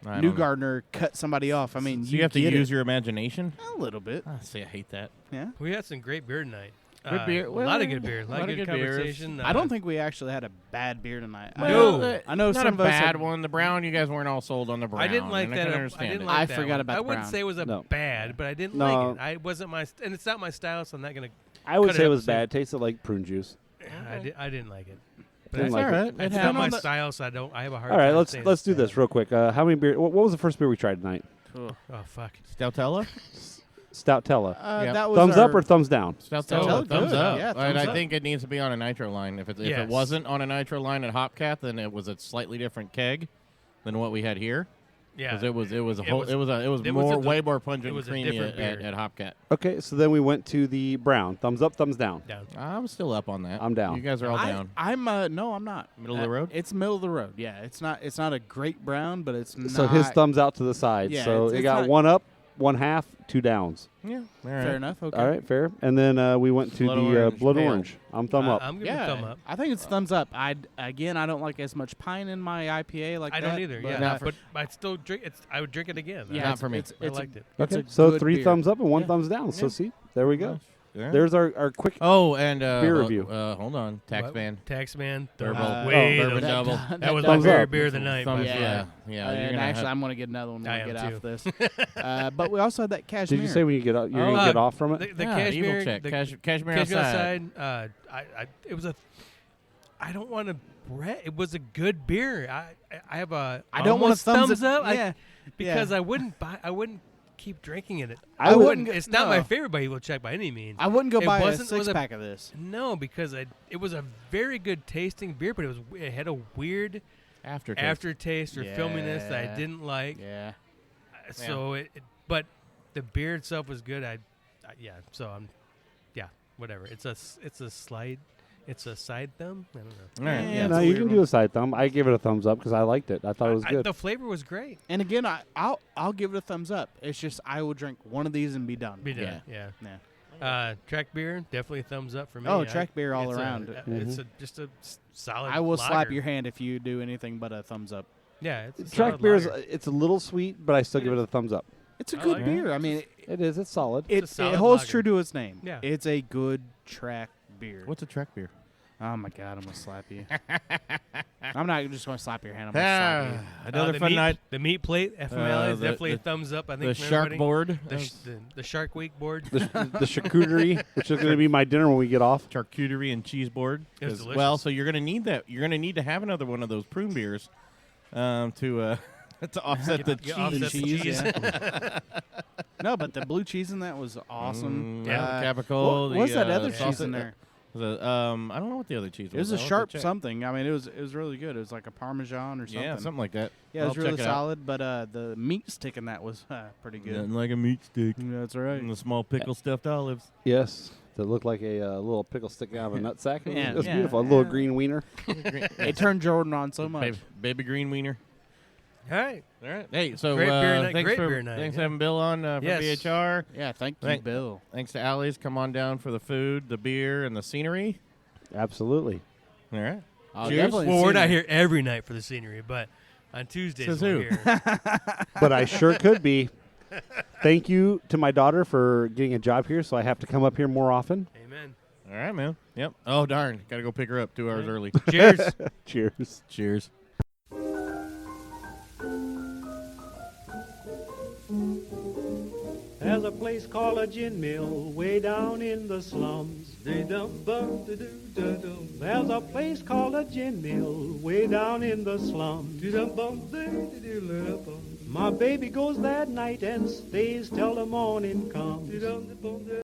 I don't know. Newgardner cut somebody off. I mean, So you have to get use it. your imagination. A little bit. See, I hate that. Yeah. We had some great beer tonight. Good beer. A lot of Well, good beer. A lot of good beers. conversation. I don't think we actually had a bad beer tonight. No. I know not some a of us bad had- one. The brown, you guys weren't all sold on the brown. I didn't like and that. I can I understand didn't it. like I that forgot one. about I the wouldn't brown. say it was a No. bad, but I didn't No. like it. I wasn't my and it's not my style, so I'm not gonna. I would Cut it say it up was and say- bad. It tasted like prune juice. I didn't like it. But Didn't it's like all it. right. It It's not my happens. style, so I have a hard. All right, time let's saying do it's this bad. real quick. How many beer? What was the first beer we tried tonight? Oh fuck. Stoutella? Stoutella. Yeah. That was Thumbs our- up or thumbs down? Stoutella, thumbs good. up. Yeah, and thumbs I up. think it needs to be on a nitro line. If it Yes. wasn't on a nitro line at Hopcat, then it was a slightly different keg than what we had here. Yeah. Because it was it was way more it pungent and was a creamy different at beer. Hopcat. Okay, so then we went to the brown. Thumbs up, thumbs down. down. I'm still up on that. I'm down. You guys are all down. I'm no, I'm not. Middle of the road? It's middle of the road. Yeah, it's not a great brown, but it's not. So his thumbs out to the side. Yeah, so it's it got not- one up one half, 2 downs. Yeah, all right. Fair enough. Okay. All right, fair. And then we went to Blood the orange, blood pale. orange. I'm thumb up. I'm giving a thumb up. I think it's thumbs up. I don't like as much pine in my IPA like I that. don't either. but, Yeah, but I still drink. I would drink it again. Yeah, Not for me. I liked it. It's Okay, a so good 3 beer. thumbs up and 1 Yeah. thumbs down. So Yeah. see, there we go. All right. There's our quick. Oh, and Beer review. Hold on, Taxman. Taxman. Bourbon. Wait, Bourbon that- double. That was my Thumbs favorite up. beer of the night. Thumbs, by yeah, far. yeah. and you're gonna actually, have- I'm going to get another one when I we am get too. off this. But we also had that cashmere. Did you say when you get up, you're gonna get off from it? The Yeah, cashmere. Evil Czech. The Cashmere cashmere outside. outside. It was a. I don't want to. It was a good beer. I have a. I don't want almost to thumbs up. Yeah, Because yeah. I wouldn't buy. I wouldn't keep drinking it. I wouldn't. It's not no. my favorite by Evil Czech by any means. I wouldn't go It buy a wasn't- it was a- six-pack of this. No, because it was a very good tasting beer, but it had a weird aftertaste or filminess that I Yeah. didn't like. Yeah. So but the beer itself was good. So I'm, whatever. It's a side thumb. I don't know. All right. Yeah, Yeah. it's No, a you weird can one. do a side thumb. I gave it a thumbs up because I liked it. I thought it was good. The flavor was great. And again, I'll give it a thumbs up. It's just I will drink one of these and be done. Be done. Yeah. Yeah. Track beer, definitely a thumbs up for me. Oh, track beer all it's around. It's just a solid. I will slap lager. your hand if you do anything but a thumbs up. Yeah, it's a Track solid beer is lager. it's a little sweet, but I still give it a thumbs up. It's a I good like beer. I mean, It is. It's solid. It's a it solid holds lager. true to its name. Yeah. It's a good track beer. What's a track beer? Oh my God, I'm gonna slap you. I'm not just gonna slap your hand. I'm gonna slap you. Another the fun meat, night. The meat plate, FML is the- definitely a the- thumbs up. I The think from shark everybody. board. The Shark Week board. The charcuterie, which is going to be my dinner when we get off. Charcuterie and cheese board. It was 'Cause- delicious. Well, so you're going to need that. You're going to need to have another one of those prune beers to to offset the Yeah, offset the cheese. cheese. yeah. No, but the blue cheese in that was awesome. Yeah. Capicola. What was that other the cheese in there? I don't know what the other cheese was. It was a I'll have to sharp check. something. I mean, it was really good. It was like a Parmesan or something. Yeah, something like that. Yeah, it was I'll really check it out. solid. But the meat stick in that was pretty good. Nothing like a meat stick. That's right. And the small pickle stuffed olives. Yes. That looked like a little pickle sticking out of a nutsack. It was, Yeah, it was yeah, beautiful. A little yeah. green wiener. It turned Jordan on so much. Baby green wiener. All right. All right. Hey, so Great beer night, thanks great for beer night, thanks yeah. for having Bill on for Yes. BHR. Yeah, thank you, Thank- Bill. Thanks to Allie's. Come on down for the food, the beer, and the scenery. Absolutely. All right. I'll Cheers. definitely Well, see we're not you. here every night for the scenery, but on Tuesdays Says we're who? here. But I sure could be. Thank you to my daughter for getting a job here, so I have to come up here more often. Amen. All right, man. Yep. Oh, darn. Got to go pick her up 2 hours early. Cheers. Cheers. Cheers. There's a place called a gin mill way down in the slums. There's a place called a gin mill way down in the slums. My baby goes that night and stays till the morning comes.